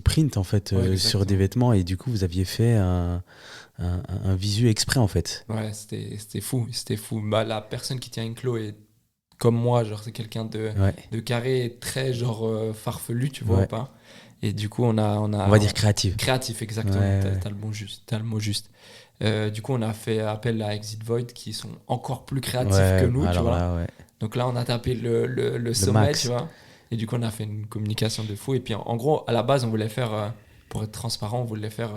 print en fait Ouais, sur exactement. des vêtements et du coup vous aviez fait un visu exprès en fait. Ouais, c'était fou. La personne qui tient Inklo est comme moi, genre c'est quelqu'un Ouais. de carré, et très genre farfelu, tu vois Ouais. ou pas. Et du coup, on va dire créatif. créatif, exactement. Ouais, T'as le mot juste. Du coup, on a fait appel à Exit Void qui sont encore plus créatifs Ouais, que nous, tu alors vois. là, ouais. Donc là, on a tapé le sommet, max. tu vois. Et du coup, on a fait une communication de fou. Et puis, en gros, à la base, on voulait faire, pour être transparent, on voulait faire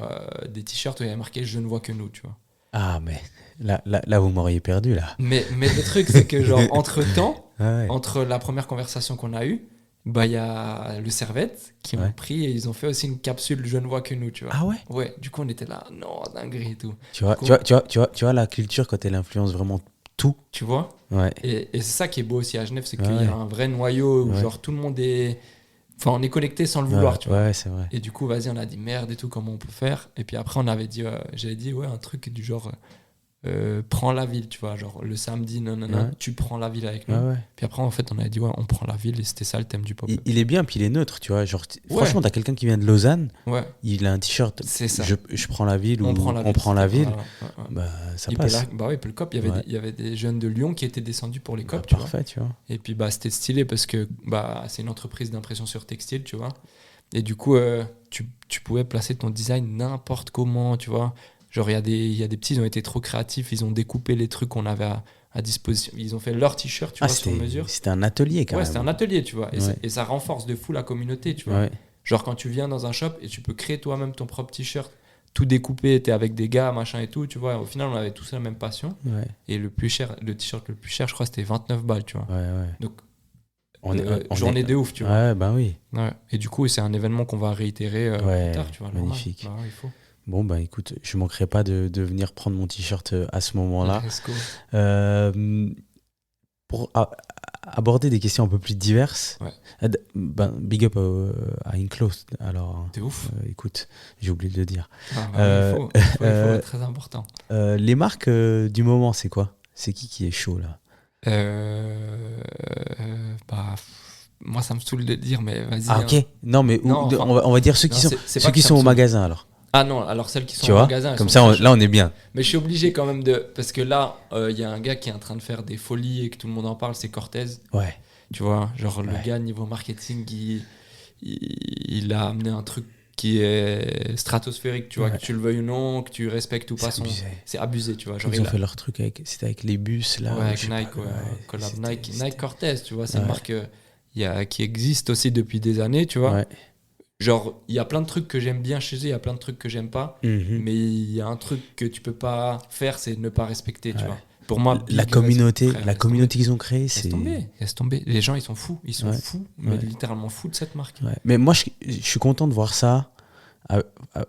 des t-shirts où il y avait marqué « Je ne vois que nous », tu vois. Ah mais là vous m'auriez perdu là. Mais le truc, c'est que genre, entre-temps, Ouais. entre la première conversation qu'on a eue, il y a le Servette qui ont Ouais. pris et ils ont fait aussi une capsule « Je ne vois que nous », tu vois. Ah ouais. Ouais, du coup, on était là, non, dinguerie et tout. Tu vois, Cool. tu vois la culture quand elle influence vraiment tout. Tu vois. Ouais. Et c'est ça qui est beau aussi à Genève, c'est qu'il Ouais. y a un vrai noyau où Ouais. genre tout le monde est Enfin, on est connecté sans le vouloir, tu vois. Ouais, c'est vrai. Et du coup, vas-y, on a dit merde et tout, comment on peut faire. Et puis après, j'avais dit, ouais, un truc du genre, prends la ville, tu vois. Genre, le samedi, non, Ouais. tu prends la ville avec nous. Ouais, ouais. Puis après, en fait, on avait dit, ouais, on prend la ville et c'était ça le thème du pop-up. Il est bien, puis il est neutre, tu vois. Genre, Ouais. franchement, t'as quelqu'un qui vient de Lausanne, Ouais, il a un t-shirt, c'est ça. je prends la ville ou On prend la ville. on prend la c'était- ville, voilà, ouais. bah ça Il peut passe. bah oui, il peut le cop. Il y avait, Ouais. il y avait des jeunes de Lyon qui étaient descendus pour les Bah, cop, tu vois. parfait, tu vois. Et puis bah, c'était stylé parce que bah, c'est une entreprise d'impression sur textile, tu vois. Et du coup, tu pouvais placer ton design n'importe comment, tu vois. Genre, il y a des petits, ils ont été trop créatifs, ils ont découpé les trucs qu'on avait à disposition. Ils ont fait leur t-shirt, tu vois, sur mesure. c'était un atelier quand Ouais, même. c'était un atelier, tu vois. Ouais. Et ça renforce de fou la communauté, tu vois. Ouais. Genre, quand tu viens dans un shop et tu peux créer toi-même ton propre t-shirt, tout découpé, t'es avec des gars, machin et tout, tu vois. Au final, on avait tous la même passion. Ouais. Et le t-shirt le plus cher, je crois, c'était 29 balles, tu vois. Ouais, ouais. Donc, On journée est- de ouf, tu vois. Ouais, bah oui. Ouais. Et du coup, c'est un événement qu'on va réitérer Ouais, plus tard, tu vois. normal. magnifique. Bah, ouais, il faut. Bon, bah écoute, je manquerai pas de venir prendre mon t-shirt à ce moment-là. Let's go. Pour aborder des questions un peu plus diverses, Ouais. ben, big up à Inclosed. Alors, T'es ouf. écoute, j'ai oublié de le dire. Ah, bah, Euh, il faut être très important. Les marques du moment, c'est quoi? C'est qui est chaud là? Bah, moi, ça me saoule de le dire, mais vas-y. Ah, ok. Non, mais Non, enfin, on va dire ceux qui non, sont, c'est ceux pas qui que ça sont me au saoule. magasin alors. Ah non, alors celles qui sont Tu au vois? magasin, elles Comme sont ça, très chères. là, on est bien. Mais je suis obligé quand même de. Parce que là, il y a un gars qui est en train de faire des folies et que tout le monde en parle, c'est Cortez. Ouais. Tu vois, genre le Ouais. gars, niveau marketing, il a amené un truc qui est stratosphérique, tu vois, Ouais. que tu le veuilles ou non, que tu respectes ou pas C'est son. abusé. C'est abusé, tu vois. Genre, Ils ont fait leur truc c'était avec les bus là. Ouais, ou avec je sais Nike, pas, ouais, collab c'était- Nike, c'était- Nike Cortez, tu vois, c'est une Ouais. marque qui existe aussi depuis des années, tu vois. Ouais. Genre, il y a plein de trucs que j'aime bien chez eux, il y a plein de trucs que j'aime pas, Mhm. mais il y a un truc que tu peux pas faire, c'est ne pas respecter, tu Ouais. vois. Pour moi, La big communauté, respect, frère, la laisse communauté qu'ils ont créée, tomber. c'est. Laisse tomber, laisse tomber. Les gens, ils sont fous, Ouais. fous, mais Ouais. littéralement fous de cette marque. Ouais. Mais moi, je suis content de voir ça.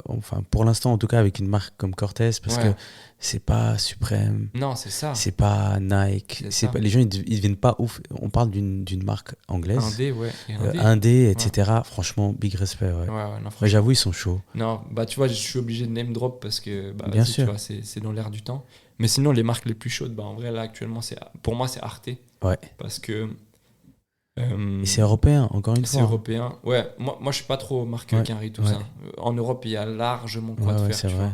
Enfin, pour l'instant, en tout cas, avec une marque comme Cortez, parce Ouais. que c'est pas Supreme, Non, c'est ça. c'est pas Nike, C'est c'est ça. pas, les gens ils deviennent pas ouf. On parle d'une marque anglaise, Indé, ouais. Et indé. indé, etc. Franchement, big respect. Ouais. Ouais, ouais, non, Ouais, franchement. j'avoue, ils sont chauds. Non, bah tu vois, je suis obligé de name drop parce que bah, Bien vas-y, sûr. tu vois, c'est dans l'air du temps. Mais sinon, les marques les plus chaudes, bah, en vrai, là, actuellement, pour moi, c'est Arte. Ouais. Parce que. Et c'est européen, encore une C'est fois. européen. Ouais, moi, je suis pas trop marque Ouais, Quinry, tout ouais. ça. En Europe, il y a largement quoi de Ouais, faire, c'est tu vrai.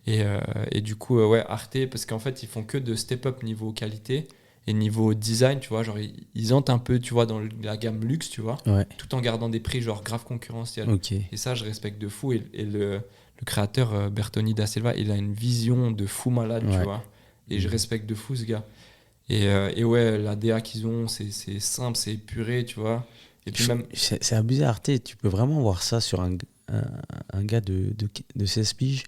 vois. Et du coup, ouais, Arte, parce qu'en fait, ils font que de step-up niveau qualité et niveau design, tu vois. Genre, ils entrent un peu, tu vois, dans la gamme luxe, tu vois, Ouais. tout en gardant des prix, genre, grave concurrentiels. Ok. Et ça, je respecte de fou. Et le créateur, Bertoni da Silva, il a une vision de fou malade, tu Ouais. vois. Et je respecte de fou ce gars. Et ouais, la DA qu'ils ont, c'est simple, c'est épuré, tu vois. Et puis même. C'est abusé, Arte. Tu peux vraiment voir ça sur un gars de 16 piges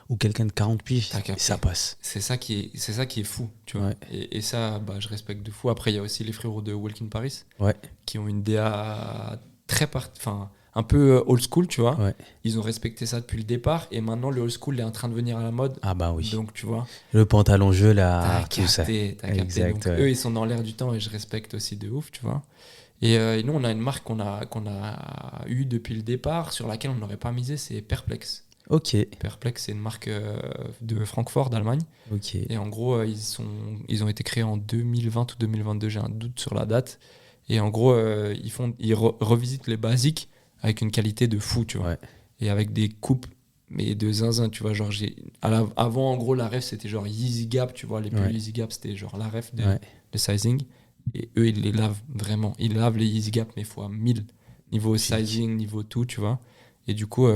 ou quelqu'un de 40 piges. T'as capté. Ça passe. C'est ça qui est fou, tu vois. Ouais. Et ça, bah, je respecte de fou. Après, il y a aussi les frérots de Walk in Paris, Ouais. qui ont une DA enfin, un peu old school, tu vois. Ouais. Ils ont respecté ça depuis le départ, et maintenant le old school est en train de venir à la mode. Ah bah oui. Donc, tu vois, Le pantalon jeu là, t'as tout ça. capté. Exact, Donc, ouais. eux, ils sont dans l'air du temps, et je respecte aussi de ouf, tu vois. Et nous, on a une marque qu'on a eue depuis le départ, sur laquelle on n'aurait pas misé, c'est Perplex. Ok. Perplex, c'est une marque de Francfort, d'Allemagne. Ok. Et en gros, ils ont été créés en 2020 ou 2022, j'ai un doute sur la date. Et en gros, ils revisitent les basiques avec une qualité de fou, tu vois. Ouais. Et avec des coupes, mais de zinzin, tu vois. Genre, avant, en gros, la ref, c'était genre Yeezy Gap, tu vois. Les plus Ouais. Yeezy Gap, c'était genre la ref Ouais. de sizing. Et eux, ils les lavent vraiment. Ils lavent les Yeezy Gap, mais fois 1000. Niveau sizing, niveau tout, tu vois. Et du coup,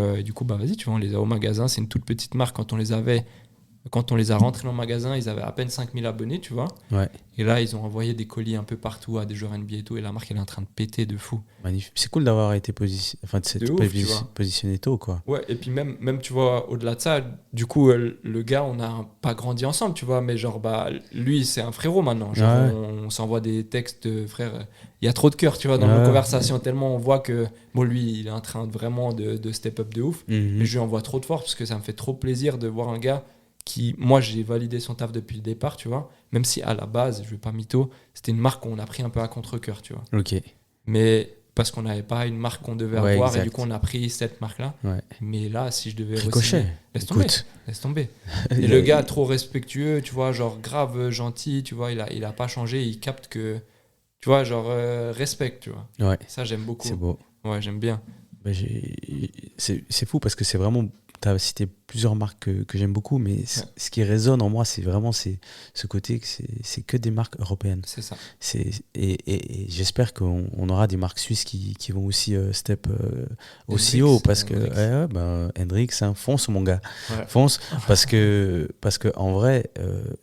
bah vas-y, tu vois, on les a au magasin. C'est une toute petite marque. Quand on les a rentrés dans le magasin, ils avaient à peine 5000 abonnés, tu vois. Ouais. Et là, ils ont envoyé des colis un peu partout à des joueurs NBA et tout. Et la marque, elle est en train de péter de fou. Magnifique. C'est cool d'avoir été positionné tôt, quoi. Ouais, et puis même, tu vois, au-delà de ça, du coup, le gars, on n'a pas grandi ensemble, tu vois. Mais genre, bah, lui, c'est un frérot maintenant. Genre, Ouais. on s'envoie des textes, frère. Il y a trop de cœur, tu vois, dans Ouais. nos conversations. Tellement on voit que, bon, lui, il est en train vraiment de step up de ouf. Mhm. Mais je lui envoie trop de force parce que ça me fait trop plaisir de voir un gars qui, moi, j'ai validé son taf depuis le départ, tu vois. Même si à la base, je vais pas mytho, c'était une marque qu'on a pris un peu à contre-cœur, tu vois. Ok. Mais parce qu'on n'avait pas une marque qu'on devait Ouais, avoir, exact. et du coup, on a pris cette marque-là. Ouais. Mais là, si je devais Ricochet. re-signer, Écoute. laisse tomber. Et le gars, trop respectueux, tu vois, genre grave gentil, tu vois, il a pas changé, il capte que, tu vois, genre respect, tu vois. Ouais, Ça, j'aime beaucoup. c'est beau. Ouais, j'aime bien. Bah, c'est fou parce que c'est vraiment. Tu as cité plusieurs marques que j'aime beaucoup, mais ce qui résonne en moi, c'est vraiment ce côté que c'est que des marques européennes. C'est ça. Et j'espère qu'on aura des marques suisses qui vont aussi step aussi Hendrix, haut parce que Hendrix. Hendrix, hein, fonce mon gars, Ouais. fonce parce que en vrai,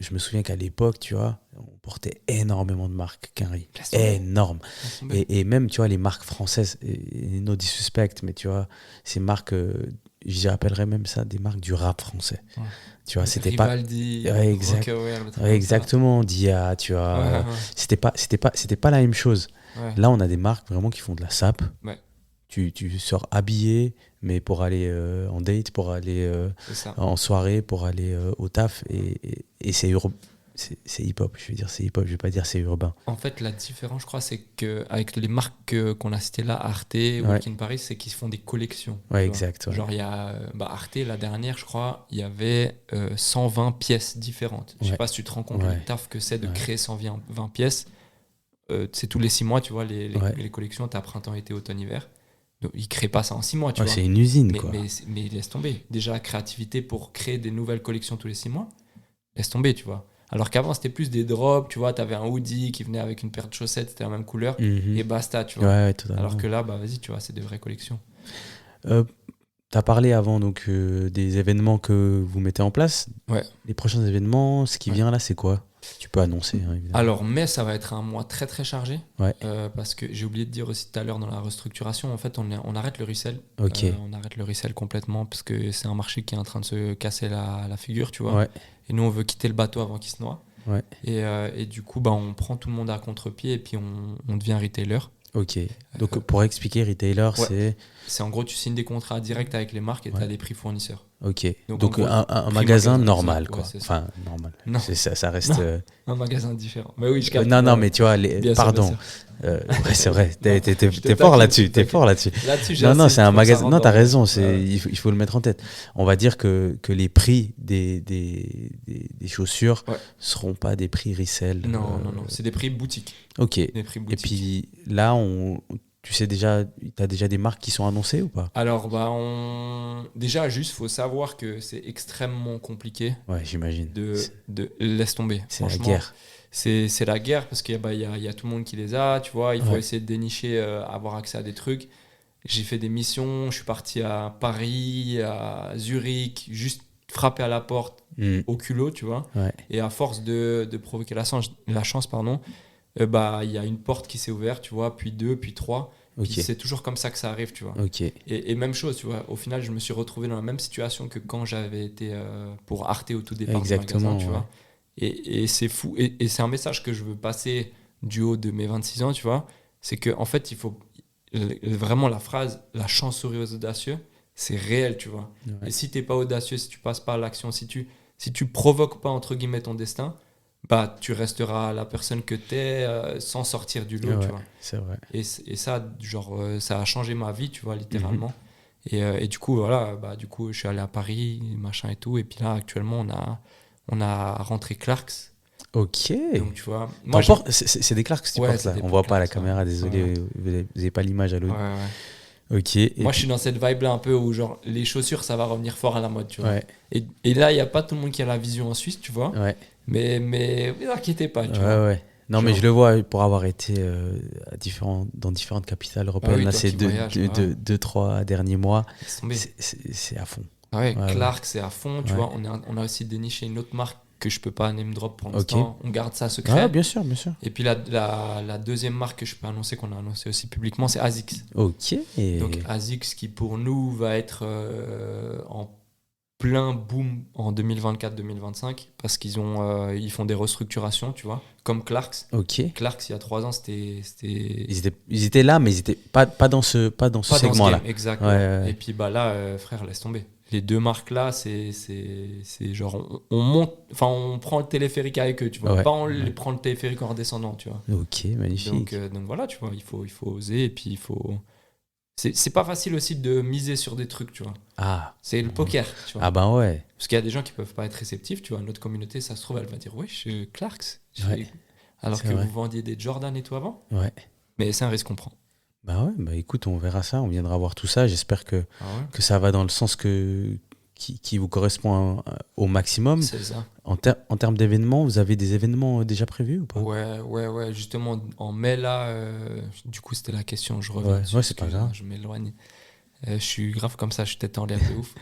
je me souviens qu'à l'époque, tu vois, on portait énormément de marques Quinry, Laisse tomber. énorme. Laisse tomber. Et même, tu vois, les marques françaises, et no disrespect, mais tu vois, ces marques, j'appellerais même ça des marques du rap français. Ouais. Tu vois, c'était pas. Rivaldi, Ouais, exact. Rockaware, le truc Ouais, comme exactement, Dia, tu vois. ça. Ouais, C'était pas la même chose. ouais. Là, on a des marques vraiment qui font de la sape. Ouais. Tu sors habillé, mais pour aller en date, pour aller C'est ça. en soirée, pour aller au taf. Et c'est hip-hop, je vais dire c'est hip-hop, je vais pas dire c'est urbain. En fait, la différence, je crois, c'est qu'avec les marques qu'on a citées là, Arte, Walk-in Paris, c'est qu'ils font des collections. Ouais, tu exact. vois. Ouais. Genre, il y a Arte, la dernière, je crois, il y avait 120 pièces différentes. Je sais Ouais. pas si tu te rends compte Ouais. le taf que c'est de Ouais. créer 120 pièces. C'est tous les 6 mois, tu vois, les Ouais. collections, tu as printemps, été, automne, hiver. Donc, ils créent pas ça en 6 mois, tu Ouais, vois. c'est une usine, Mais, quoi. mais laisse tomber. Déjà, la créativité pour créer des nouvelles collections tous les 6 mois, laisse tomber, tu vois. Alors qu'avant, c'était plus des drops, tu vois, t'avais un hoodie qui venait avec une paire de chaussettes, c'était la même couleur, Mhm. et basta, tu vois. Ouais, totalement. Alors que là, bah vas-y, tu vois, c'est des vraies collections. T'as parlé avant donc, des événements que vous mettez en place. Ouais. Les prochains événements, ce qui Ouais. vient là, c'est quoi? Tu peux annoncer, hein, évidemment. Alors, mai, ça va être un mois très très chargé. Ouais. Parce que j'ai oublié de dire aussi tout à l'heure dans la restructuration, en fait, on arrête le resell. Ok. On arrête le resell complètement parce que c'est un marché qui est en train de se casser la figure, tu vois. Ouais. Et nous, on veut quitter le bateau avant qu'il se noie. Ouais. Et du coup, bah, on prend tout le monde à contre-pied et puis on devient retailer. Ok. Donc, pour expliquer, retailer, Ouais. C'est en gros, tu signes des contrats directs avec les marques et tu as Ouais. des prix fournisseurs. Ok. Donc, Donc, en gros, un prix magasin magasin, normal, ouais, quoi. c'est ça. Enfin, normal. Non. Ça reste. Non. Un magasin différent. Mais oui, je capte. Non, mais tu vois, Bien sûr, pardon. bien sûr. Ouais, c'est vrai. T'es Je te fort taquine, là-dessus. je te T'es taquine. fort là-dessus. Là-dessus, j'ai Non, assez, c'est il un faut que ça magasin. rentre Non, t'as dans- raison. Ouais. Il faut le mettre en tête. On va dire que les prix des chaussures Ouais. seront pas des prix resell. Non. C'est des prix boutique. Ok. Des prix Et boutique. puis là, tu sais déjà, t'as déjà des marques qui sont annoncées ou pas? Alors, bah, déjà, juste, faut savoir que c'est extrêmement compliqué Ouais, j'imagine. de laisse tomber. C'est la Franchement, guerre. C'est la guerre parce qu'il y a tout le monde qui les a, tu vois. Il faut Ouais. essayer de dénicher, avoir accès à des trucs. J'ai fait des missions, je suis parti à Paris, à Zurich, juste frapper à la porte Hmm. au culot, tu vois. Ouais. Et à force de provoquer la chance, pardon, bah, il y a une porte qui s'est ouverte, tu vois, puis 2, puis 3. Ok. Puis c'est toujours comme ça que ça arrive, tu vois. Ok. Et même chose, tu vois, au final, je me suis retrouvé dans la même situation que quand j'avais été pour Arte au tout départ Exactement, du magasin, tu ouais. vois. Et c'est fou. Et c'est un message que je veux passer du haut de mes 26 ans, tu vois. C'est qu'en fait, il faut vraiment la phrase « la chance sourit aux audacieux », c'est réel, tu vois. Ouais. Et si t'es pas audacieux, si tu passes pas à l'action, si tu provoques pas, entre guillemets, ton destin, bah, tu resteras la personne que t'es sans sortir du lot, Ouais, tu vois. c'est vrai. Et ça, genre, ça a changé ma vie, tu vois, littéralement. Mhm. Et du coup, voilà, bah, du coup, je suis allé à Paris, machin et tout. Et puis là, actuellement, on a rentré Clarks. Ok. Donc, tu vois, moi, C'est des Clarks que tu Ouais, portes c'est là. des On voit pas à la Clarks, caméra, ouais. désolé, Ouais. vous n'avez pas l'image à l'audio. ouais. Ok. Et Moi, je puis- suis dans cette vibe-là un peu où, genre, les chaussures, ça va revenir fort à la mode, tu vois. Ouais, Et là, il n'y a pas tout le monde qui a la vision en Suisse, tu vois. ouais, Mais n'inquiétez pas, tu vois. ouais. Non, mais Genre- je le vois pour avoir été dans différentes capitales européennes oui, là, toi ces qui voyages, ouais. 2-3 derniers mois. Laisse tomber. C'est à fond. Ouais, Ouais, Clark, c'est à fond, tu Ouais. vois. On a aussi déniché une autre marque que je peux pas name drop pour Ok. l'instant. On garde ça secret. Ah, bien sûr, bien sûr. Et puis la deuxième marque que je peux annoncer, qu'on a annoncé aussi publiquement, c'est ASICS. Ok. Donc ASICS qui pour nous va être en plein boom en 2024-2025 parce qu'ils font des restructurations, tu vois, comme Clarks. Ok. Clarks, il y a 3 ans, c'était Ils étaient là, mais ils étaient pas dans ce pas dans ce segment-là. game, exact. Ouais, ouais. ouais. Et puis bah là, frère, laisse tomber. les deux marques-là, c'est genre, on monte, enfin, on prend le téléphérique avec eux, tu vois. Ouais. Pas on les prend le téléphérique en redescendant, tu vois. Ok, magnifique. Donc voilà, tu vois, il faut oser, et puis il faut. C'est pas facile aussi de miser sur des trucs, tu vois. Ah. C'est le poker, tu vois. Ah ben ouais. Parce qu'il y a des gens qui peuvent pas être réceptifs, tu vois. Notre communauté, ça se trouve, elle va dire, wesh, Clarks. Ouais. Alors C'est que vrai. vous vendiez des Jordan et tout avant. Ouais. Mais c'est un risque qu'on prend. Bah ouais, bah écoute, on verra ça, on viendra voir tout ça. J'espère que Ah ouais. ça va dans le sens qui vous correspond au maximum. C'est ça. En termes d'événements, vous avez des événements déjà prévus ou pas? Ouais. Justement, en mai, là, du coup, c'était la question. Je reviens Ouais, dessus ouais, c'est parce pas que grave. je m'éloigne. Je suis grave comme ça, je suis tête en l'air de ouf.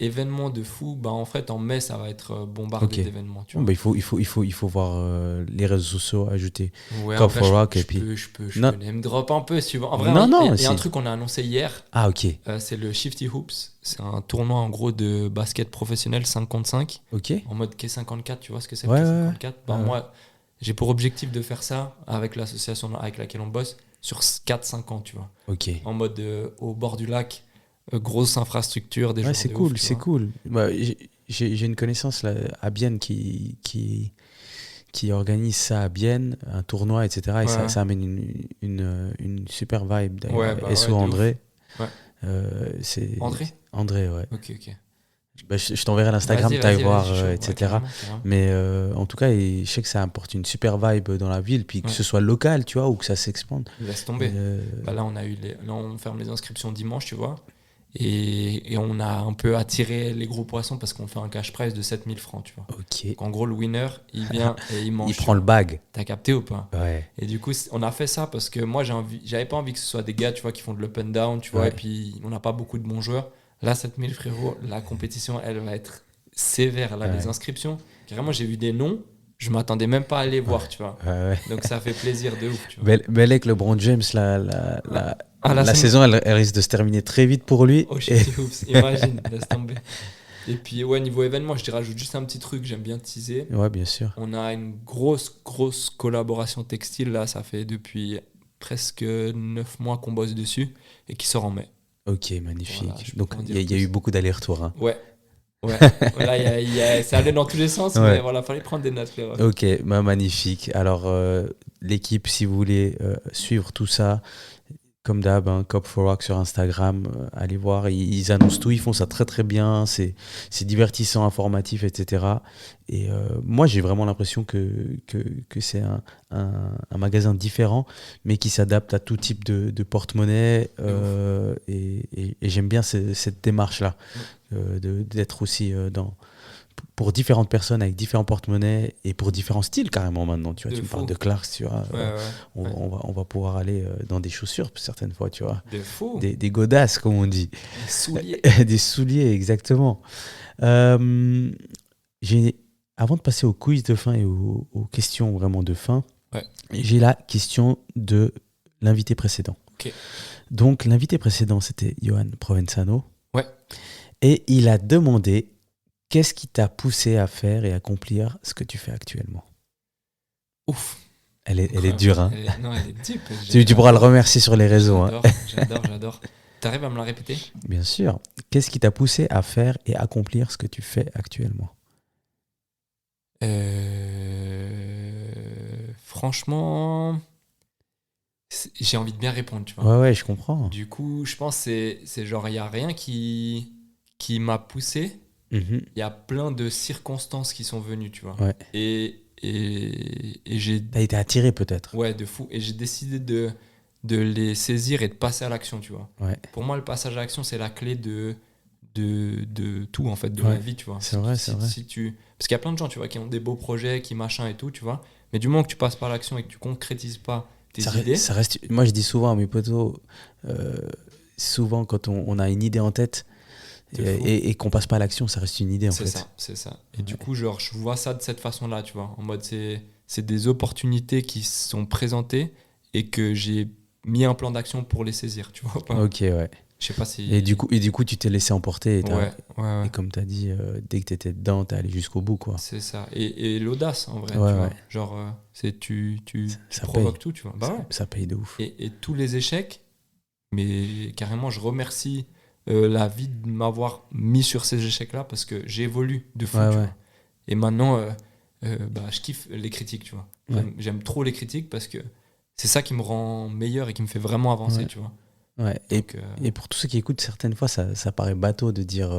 Événement de fou, bah en fait, en mai, ça va être bombardé Ok. d'événements, tu Bon, vois. bah, il faut voir les réseaux sociaux, ajouter Ouais, en Cop vrai, for Rock et puis. je Non, peux name drop un peu, si tu veux. En vrai, non, non, il y a un si. truc qu'on a annoncé hier. Ah, ok. C'est le Shifty Hoops. C'est un tournoi en gros de basket professionnel 5 contre 5 Ok. en mode K54. Tu vois ce que c'est Ouais, le ouais, K54? Bah, ouais. moi, j'ai pour objectif de faire ça avec l'association avec laquelle on bosse sur 4-5 ans, tu vois. Ok. En mode au bord du lac, grosse infrastructure, des Ouais, joueurs c'est de cool, ouf, tu c'est vois. cool. Bah, j'ai une connaissance là, à Bienne qui organise ça à Bienne, un tournoi, etc. Et Ouais. ça amène une super vibe d'ailleurs. Ouais, bah SO ouais, de André. ouf. Ouais. C'est André? André, ouais. Ok. Bah, je t'enverrai l'Instagram, t'ailles Vas-y, voir, je suis chaud. Ouais, etc. carrément. Mais en tout cas, je sais que ça apporte une super vibe dans la ville, puis que Ouais. ce soit local, tu vois, ou que ça s'expande. Laisse tomber. Euh, Bah là, là, on ferme les inscriptions dimanche, tu vois. Et on a un peu attiré les gros poissons parce qu'on fait un cash prize de 7000 francs, tu vois. ok. Donc, en gros, le winner, il vient et il mange. Il tu prend le vois. bag. T'as capté ou pas? Ouais. Et du coup, on a fait ça parce que moi, j'avais pas envie que ce soit des gars, tu vois, qui font de l'up and down, tu vois, Ouais. et puis on n'a pas beaucoup de bons joueurs. Là, 7000 frérot, la compétition, elle va être sévère. Là, Ouais. les inscriptions, carrément, j'ai vu des noms, je m'attendais même pas à les voir, tu vois. Ouais. Donc, ça fait plaisir de ouf, tu vois. Belek, LeBron James, la semaine- saison, elle risque de se terminer très vite pour lui. Oh, Shifty Hoops, imagine, laisse tomber. Et puis, ouais, niveau événement, je te rajoute juste un petit truc, j'aime bien teaser. Ouais, bien sûr. On a une grosse collaboration textile, là, ça fait depuis presque 9 mois qu'on bosse dessus, et qui sort en mai. Ok, magnifique. Voilà, je peux Donc, pas en il dire y a plus. eu beaucoup d'allers-retours. Hein. Ouais. Là, ça allait dans tous les sens, Ouais. mais voilà, fallait prendre des notes, frérot. Ok, bah, magnifique. Alors, l'équipe, si vous voulez suivre tout ça, comme d'hab, hein, Cop for Rock sur Instagram, allez voir, ils annoncent tout, ils font ça très très bien, c'est divertissant, informatif, etc. Et moi, j'ai vraiment l'impression que c'est un magasin différent, mais qui s'adapte à tout type de porte-monnaie, et j'aime bien cette démarche-là, d'être aussi pour différentes personnes avec différents porte-monnaies et pour différents styles carrément maintenant. Tu vois, De tu me fou. parles de Clarks, tu vois. Ouais. On va pouvoir aller dans des chaussures certaines fois, tu vois. De fou. Des godasses, comme on dit. Des souliers. Des souliers, exactement. Avant de passer au quiz de fin et aux questions vraiment de fin, Ouais. j'ai la question de l'invité précédent. Ok. Donc, l'invité précédent, c'était Johan Provenzano. Ouais. Et il a demandé qu'est-ce qui t'a poussé à faire et accomplir ce que tu fais actuellement. Ouf. Elle est dure, hein. Elle est deep. Tu pourras le remercier sur les réseaux. Hein. J'adore. T'arrives à me la répéter? Bien sûr. Qu'est-ce qui t'a poussé à faire et accomplir ce que tu fais actuellement? Franchement, j'ai envie de bien répondre, tu vois. Ouais, je comprends. Du coup, je pense que c'est genre, il n'y a rien qui m'a poussé. Mhm. Il y a plein de circonstances qui sont venues, tu vois. Ouais. Et j'ai... T'as été attiré peut-être. Ouais, de fou. Et j'ai décidé de les saisir et de passer à l'action, tu vois. Ouais. Pour moi, le passage à l'action, c'est la clé de tout, en fait, de la vie, tu vois. C'est vrai. Parce qu'il y a plein de gens, tu vois, qui ont des beaux projets, qui machin et tout, tu vois. Mais du moment que tu passes par l'action et que tu concrétises pas tes idées... Ça reste, moi, je dis souvent à mes potos, souvent quand on a une idée en tête et qu'on passe pas à l'action, ça reste une idée en fait. C'est ça. Et du coup, genre, je vois ça de cette façon-là, tu vois. En mode, c'est des opportunités qui sont présentées et que j'ai mis un plan d'action pour les saisir, tu vois. Pas. Ok, ouais. Je sais pas si... Et du coup, tu t'es laissé emporter. Ouais. Et comme tu as dit, dès que tu étais dedans, tu es allé jusqu'au bout, quoi. C'est ça. Et l'audace, en vrai, tu Ouais. vois. Genre, tu Ça provoques paye. tout, tu vois. Bah ouais. Ça paye de ouf. Et tous les échecs, mais carrément, je remercie la vie de m'avoir mis sur ces échecs-là parce que j'évolue de fou, Ouais, tu ouais. vois. Et maintenant, je kiffe les critiques, tu vois. Ouais. J'aime trop les critiques parce que c'est ça qui me rend meilleur et qui me fait vraiment avancer, Ouais. tu vois. Ouais. Donc, Et pour tous ceux qui écoutent, certaines fois, ça paraît bateau de dire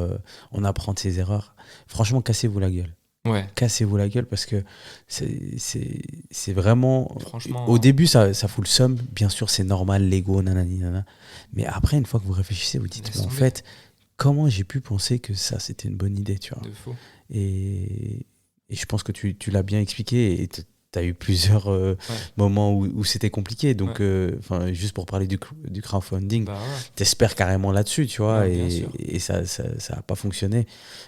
on apprend de ses erreurs. Franchement, cassez-vous la gueule. ouais, Cassez-vous la gueule parce que c'est vraiment. franchement, Au début, ça fout le seum. Bien sûr, c'est normal, l'ego, nanani, nanana. Mais après, une fois que vous réfléchissez, vous dites Laisse mais en tomber. fait, comment j'ai pu penser que ça, c'était une bonne idée, tu vois. de fou. Et je pense que tu l'as bien expliqué et tu as eu plusieurs moments où c'était compliqué. Donc, juste pour parler du crowdfunding, Bah ouais. t'espères carrément là-dessus, tu vois, Ouais, bien sûr. et ça a pas fonctionné.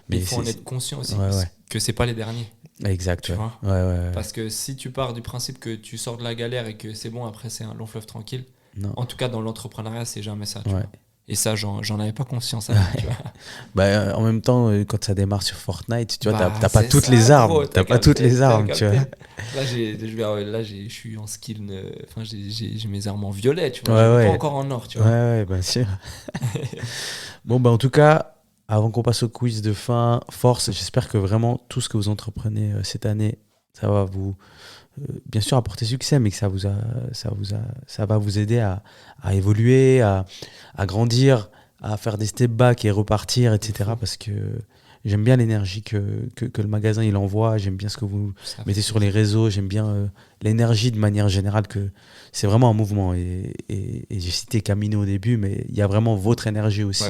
Mais il faut en c'est- être conscient aussi Ouais, ouais. que c'est pas les derniers. Exact, Tu ouais. vois. Ouais, ouais. Parce que si tu pars du principe que tu sors de la galère et que c'est bon, après c'est un long fleuve tranquille, Non. en tout cas dans l'entrepreneuriat, c'est jamais ça. Tu Ouais. vois. Et ça, j'en avais pas conscience avant, tu vois. Bah, en même temps, quand ça démarre sur Fortnite, tu vois, Bah, t'as pas c'est toutes ça, les armes. gros, T'as pas toutes les armes, tu vois. Là, je suis en skill. Enfin, j'ai mes armes en violet, tu vois. Ouais, J'ai ouais. pas encore en or, tu Ouais, vois. ouais, bien sûr. Bon, bah, en tout cas, avant qu'on passe au quiz de fin, force, j'espère que vraiment tout ce que vous entreprenez cette année, ça va vous, bien sûr, apporter succès, mais que ça va vous aider à évoluer, à grandir, à faire des step back et repartir, etc. Parce que j'aime bien l'énergie que le magasin il envoie, j'aime bien ce que vous Ça mettez fait sur les réseaux, j'aime bien l'énergie de manière générale, que c'est vraiment un mouvement. Et j'ai cité Camino au début, mais il y a vraiment votre énergie aussi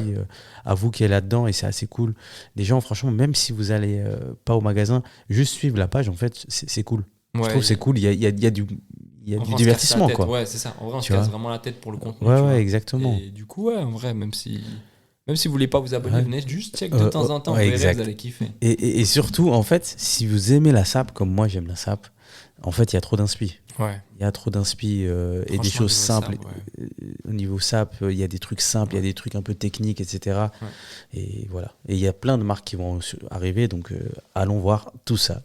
à vous qui est là-dedans, et c'est assez cool. Les gens, franchement, même si vous allez pas au magasin, juste suivre la page, en fait, c'est cool. Je trouve que c'est cool, il y a du En vrai, on se casse la divertissement, tête. quoi. Ouais, c'est ça. En vrai, on Tu se casse vois. vraiment la tête pour le contenu. Ouais, tu vois. exactement. Et du coup, en vrai, même si vous voulez pas vous abonner, Ouais. venez juste check de temps en temps. ouais, Vous verrez, exact. vous allez kiffer. Et surtout, en fait, si vous aimez la SAP, comme moi j'aime la SAP, en fait, il y a trop d'inspi. Ouais. Il y a trop d'inspi et des Franchement, choses niveau simples. SAP, ouais. Au niveau SAP, il y a des trucs simples, il y a des trucs un peu techniques, etc. Ouais. Et voilà. Et il y a plein de marques qui vont arriver, donc allons voir tout ça.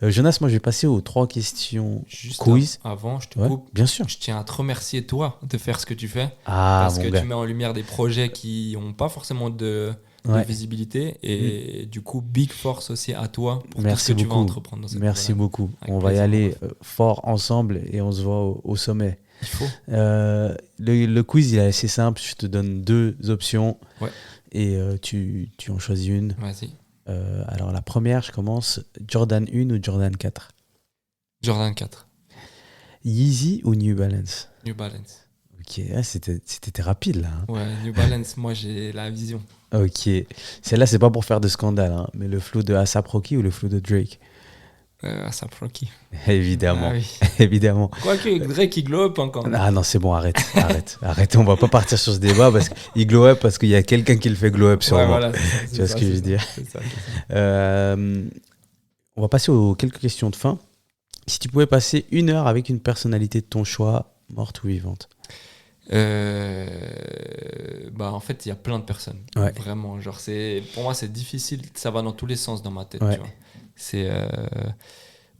Ouais. Jonas, moi je vais passer aux 3 questions Juste quiz. avant, je te Ouais, coupe. bien sûr. Je tiens à te remercier, toi, de faire ce que tu fais. Ah, parce mon que gars. tu mets en lumière des projets qui n'ont pas forcément de Ouais. visibilité. Et du coup, big force aussi à toi pour Merci tout ce que tu vas beaucoup. entreprendre dans cette Merci nouvelle beaucoup. Avec On va y plaisir, aller mon ref. fort ensemble et on se voit au sommet. année. Il faut. Le quiz, il est assez simple. Je te donne 2 options Ouais. et tu en choisis une. Vas-y. Alors, la première, je commence. Jordan 1 ou Jordan 4? Jordan 4. Yeezy ou New Balance? New Balance. Ok, c'était rapide là. Hein. Ouais, New Balance, moi j'ai la vision. Ok, celle-là, c'est pas pour faire de scandale, hein, mais le flow de A$AP Rocky ou le flow de Drake? A$AP Rocky. Évidemment, Ah oui. évidemment. Quoique Drake, il glow up encore. Ah non, c'est bon, arrête, arrête. On va pas partir sur ce débat parce qu'il glow up parce qu'il y a quelqu'un qui le fait glow up sûrement. Ouais, voilà, Tu vois ce que je veux dire? C'est ça. On va passer aux quelques questions de fin. Si tu pouvais passer 1 heure avec une personnalité de ton choix, morte ou vivante? En fait, il y a plein de personnes. Ouais. Vraiment. Genre, pour moi, c'est difficile. Ça va dans tous les sens dans ma tête. Ouais. Tu vois. C'est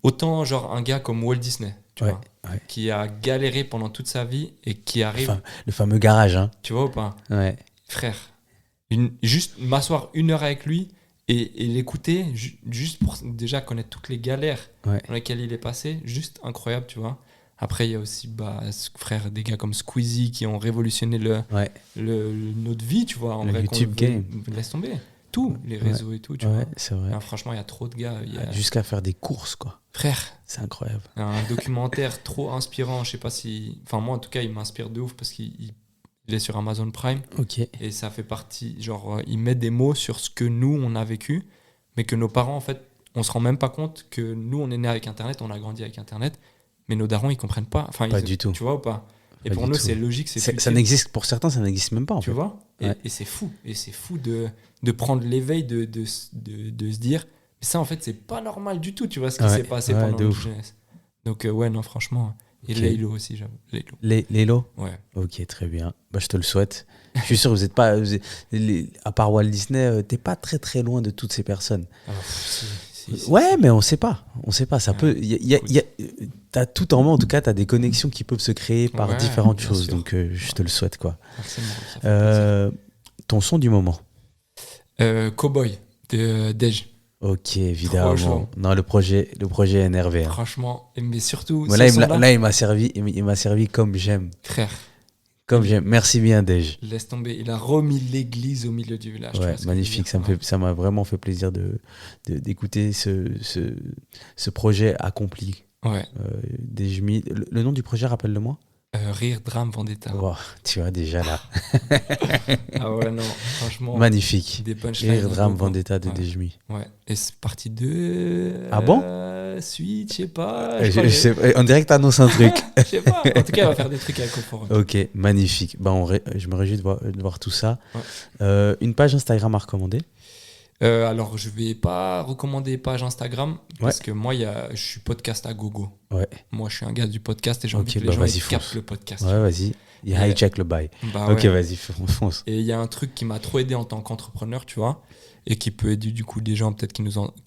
autant genre un gars comme Walt Disney, tu Ouais, vois, ouais. qui a galéré pendant toute sa vie et qui arrive, Enfin, le fameux garage, hein. tu vois ou pas, Ouais. frère. Juste m'asseoir 1 heure avec lui et l'écouter, juste pour déjà connaître toutes les galères Ouais. dans lesquelles il est passé, juste incroyable, tu vois. Après, il y a aussi, frère, des gars comme Squeezie qui ont révolutionné Ouais. notre vie, tu vois. En Le vrai, YouTube game. Laisse tomber. Tout, les réseaux et tout, tu Ouais, vois. c'est vrai. Non, franchement, il y a trop de gars. Jusqu'à faire des courses, quoi. Frère, C'est incroyable. un documentaire trop inspirant, je sais pas si... Enfin, moi, en tout cas, il m'inspire de ouf parce qu'il est sur Amazon Prime. Ok. Et ça fait partie... Genre, il met des mots sur ce que nous, on a vécu, mais que nos parents, en fait, on se rend même pas compte que nous, on est né avec Internet, on a grandi avec Internet, mais nos darons, ils comprennent pas. Enfin, Pas du tout. Tu vois ou pas? Et Pas pour du nous, tout. c'est logique, c'est Ça fluide. n'existe, pour certains, ça n'existe même pas, en Tu fait. vois? Ouais. Et c'est fou. Et c'est fou de prendre l'éveil de se dire, mais ça, en fait, c'est pas normal du tout, tu vois, ce qui Ouais, s'est passé ouais, pendant de notre ouf. jeunesse. Donc, ouais, non, franchement. Et Ok. Laylo aussi, j'avoue. Laylo. Lélo? Ouais. Ok, très bien. Bah, je te le souhaite. Je suis sûr que vous êtes pas... à part Walt Disney, t'es pas très très loin de toutes ces personnes. Alors, si, Ouais, mais on sait pas. On sait pas. Ça Ouais. peut... T'as tout en main, en tout cas, t'as des connexions qui peuvent se créer par Ouais, différentes bien choses. sûr. Donc, je te le souhaite, quoi. Merci, mon ref, ça fait plaisir. ton son du moment. Cowboy de Dej. Ok, évidemment. Trop chaud. Non, le projet est énervé. Hein. Franchement, mais surtout. Mais là, il m'a servi comme j'aime. Frère, Comme j'aime. Merci bien, Dej. laisse tomber. Il a remis l'église au milieu du village. tu Ouais, vois ce que je veux magnifique. dire. Ça m'a vraiment fait plaisir d'écouter ce projet accompli. Ouais. Dejmi. Le nom du projet, rappelle-le-moi. Rire, drame, vendetta. Wow, tu vois, déjà là. Ah ouais, non, franchement. Magnifique. Des punchlines. Rire, drame, beaucoup. vendetta de Ouais. Dejmi. Ouais. Et c'est partie 2. Ah bon Suite, je sais pas. On dirait que t'annonces un truc. Je sais pas. En tout cas, elle va faire des trucs avec Conforum. Ok, magnifique. Je me réjouis de voir tout ça. Ouais. Une page Instagram à recommander. Alors, je vais pas recommander page Instagram parce que moi, je suis podcast à gogo. Ouais. Moi, je suis un gars du podcast et j'ai Ok, envie que les bah gens vas-y, ils captent fonce. le podcast. Ouais, vas-y. Il hijack le bail. Bah Ok, ouais. vas-y, fonce. Et il y a un truc qui m'a trop aidé en tant qu'entrepreneur, tu vois, et qui peut aider du coup des gens peut-être qui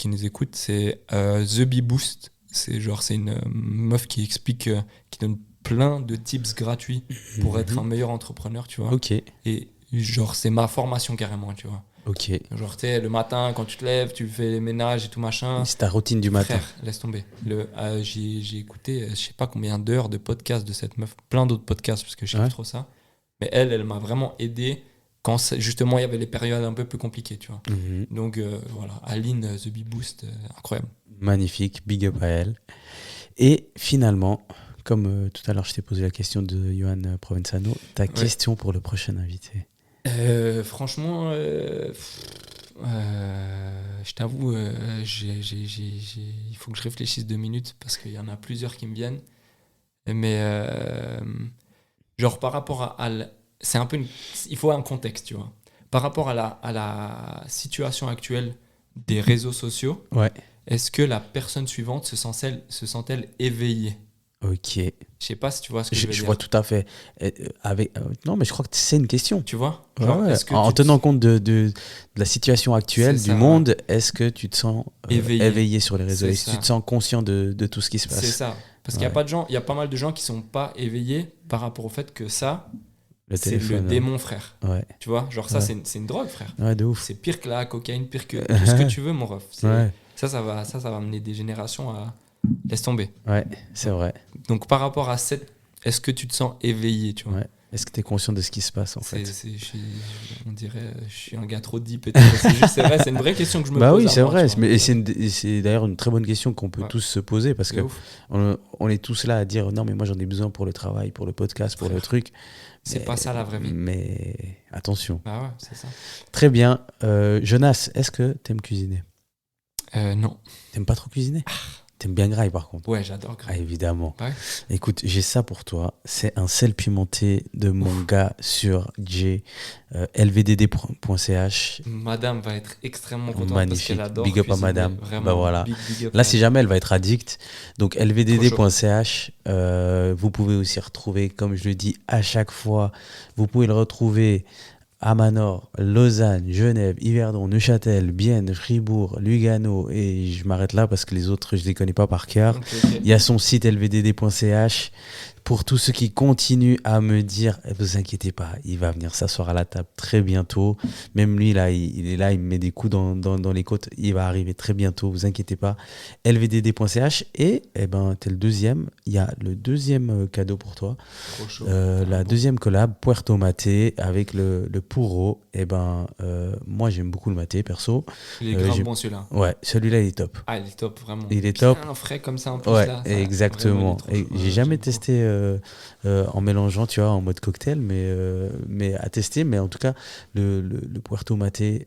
nous écoutent, c'est The Bee Boost. C'est une meuf qui explique, qui donne plein de tips gratuits pour être un meilleur entrepreneur, tu vois. Ok, Et genre, c'est ma formation carrément, tu vois. ok. Genre, tu sais, le matin, quand tu te lèves, tu fais les ménages et tout machin. C'est ta routine du matin. Frère, laisse tomber. J'ai écouté, je sais pas combien d'heures de podcasts de cette meuf, plein d'autres podcasts parce que je kiffe Ouais. trop ça. Mais elle m'a vraiment aidé quand justement il y avait les périodes un peu plus compliquées, tu vois. Mhm. Donc voilà, Aline, The Bee Boost, incroyable. Magnifique, big up à elle. Et finalement, comme tout à l'heure je t'ai posé la question de Johan Provenzano, ta question pour le prochain invité. Franchement, je t'avoue, il faut que je réfléchisse 2 minutes parce qu'il y en a plusieurs qui me viennent. Mais genre par rapport c'est un peu il faut un contexte, tu vois. Par rapport à la situation actuelle des réseaux sociaux, Ouais. est-ce que la personne suivante se sent-elle éveillée? Ok. Je sais pas si tu vois ce que je veux Je dire. vois tout à fait. Non, mais je crois que c'est une question. Tu vois? Ouais, Genre, ouais. est-ce que En tu te- tenant compte de la situation actuelle C'est du ça, monde, est-ce que tu te sens Éveillé. éveillé sur les réseaux? C'est Est-ce que ça. tu te sens conscient de tout ce qui se passe? C'est ça. Parce qu'il y a pas de gens, il y a pas mal de gens qui sont pas éveillés par rapport au fait que ça, Le c'est le téléphone. démon, frère. Ouais. Tu vois? Genre ça, Ouais. c'est une drogue, frère. Ouais, de ouf. C'est pire que la cocaïne, pire que tout ce que tu veux, mon ref. Ouais, Ça va amener des générations à... Laisse tomber. ouais, c'est vrai. Donc par rapport à est-ce que tu te sens éveillé, tu vois? Ouais. Est-ce que tu es conscient de ce qui se passe en fait? On dirait, je suis un gars trop deep. C'est vrai, c'est une vraie question que je me Bah pose. oui, à c'est moi, vrai. tu vois. Et c'est d'ailleurs une très bonne question qu'on peut Ouais. tous se poser parce C'est que ouf. on est tous là à dire non, mais moi j'en ai besoin pour le travail, pour le podcast, pour le truc. C'est pas ça la vraie vie. Mais attention. Bah ouais, c'est ça. Très bien. Jonas, est-ce que t'aimes cuisiner? Non. T'aimes pas trop cuisiner? T'aimes bien graille par contre? Ouais, j'adore. Ah, évidemment. Ouais. Écoute, j'ai ça pour toi. C'est un sel pimenté de mon gars sur J, lvdd.ch. Madame va être extrêmement contente Magnifique. parce qu'elle adore Big up à cuisiner. madame. Vraiment, Bah voilà. big up Là, à si elle. jamais elle va être addict, donc lvdd.ch, vous pouvez aussi retrouver, comme je le dis à chaque fois, vous pouvez le retrouver à Manor, Lausanne, Genève, Yverdon, Neuchâtel, Bienne, Fribourg, Lugano, et je m'arrête là parce que les autres, je ne les connais pas par cœur. Ok, ok. Il y a son site lvdd.ch. Pour tous ceux qui continuent à me dire, vous inquiétez pas, il va venir s'asseoir à la table très bientôt. Même lui, là, il est là, il me met des coups dans les côtes. Il va arriver très bientôt, vous inquiétez pas. lvdd.ch. Et t'es le deuxième. Il y a le deuxième cadeau pour toi. Trop chaud. La deuxième collab, Puerto Maté, avec le puro. Moi, j'aime beaucoup le maté, perso. Il est grave j'ai- bon celui-là. Ouais, celui-là, il est top. Ah, il est top, vraiment. Il est Bien top. frais comme ça en plus. Ouais, là, ça, exactement. vraiment, il est trop Et chaud. j'ai jamais J'aime testé en mélangeant, tu vois, en mode cocktail, mais à tester. Mais en tout cas, le Puerto Maté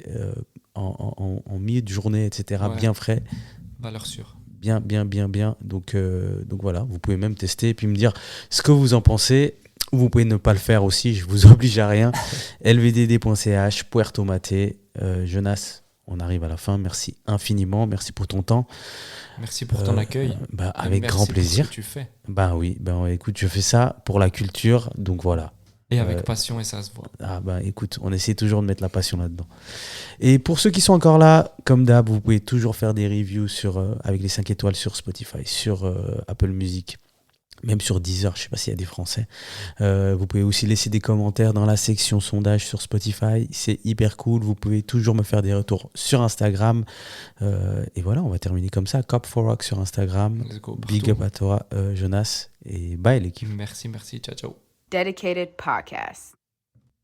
en milieu de journée, etc., Ouais. bien frais, beaucoup. Valeur sûre. bien. Donc voilà, vous pouvez même tester et puis me dire ce que vous en pensez. Vous pouvez ne pas le faire aussi, je vous oblige à rien. lvdd.ch, Puerto Maté. Jonas, on arrive à la fin. Merci infiniment. Merci pour ton temps. Merci pour ton accueil. Bah, Et avec merci grand pour plaisir. ce que tu fais. Ben oui, écoute, je fais ça pour la culture, donc voilà. Et avec passion, et ça se voit. Ah ben écoute, on essaie toujours de mettre la passion là-dedans. Et pour ceux qui sont encore là, comme d'hab, vous pouvez toujours faire des reviews avec les 5 étoiles sur Spotify, sur Apple Music, même sur Deezer, je sais pas s'il y a des Français. Vous pouvez aussi laisser des commentaires dans la section sondage sur Spotify, c'est hyper cool. Vous pouvez toujours me faire des retours sur Instagram. Et voilà, on va terminer comme ça. Cop for Rock sur Instagram. Let's go, Big partout. up à toi, Jonas. Et bye l'équipe. Merci, ciao, ciao. Dedicated Podcast.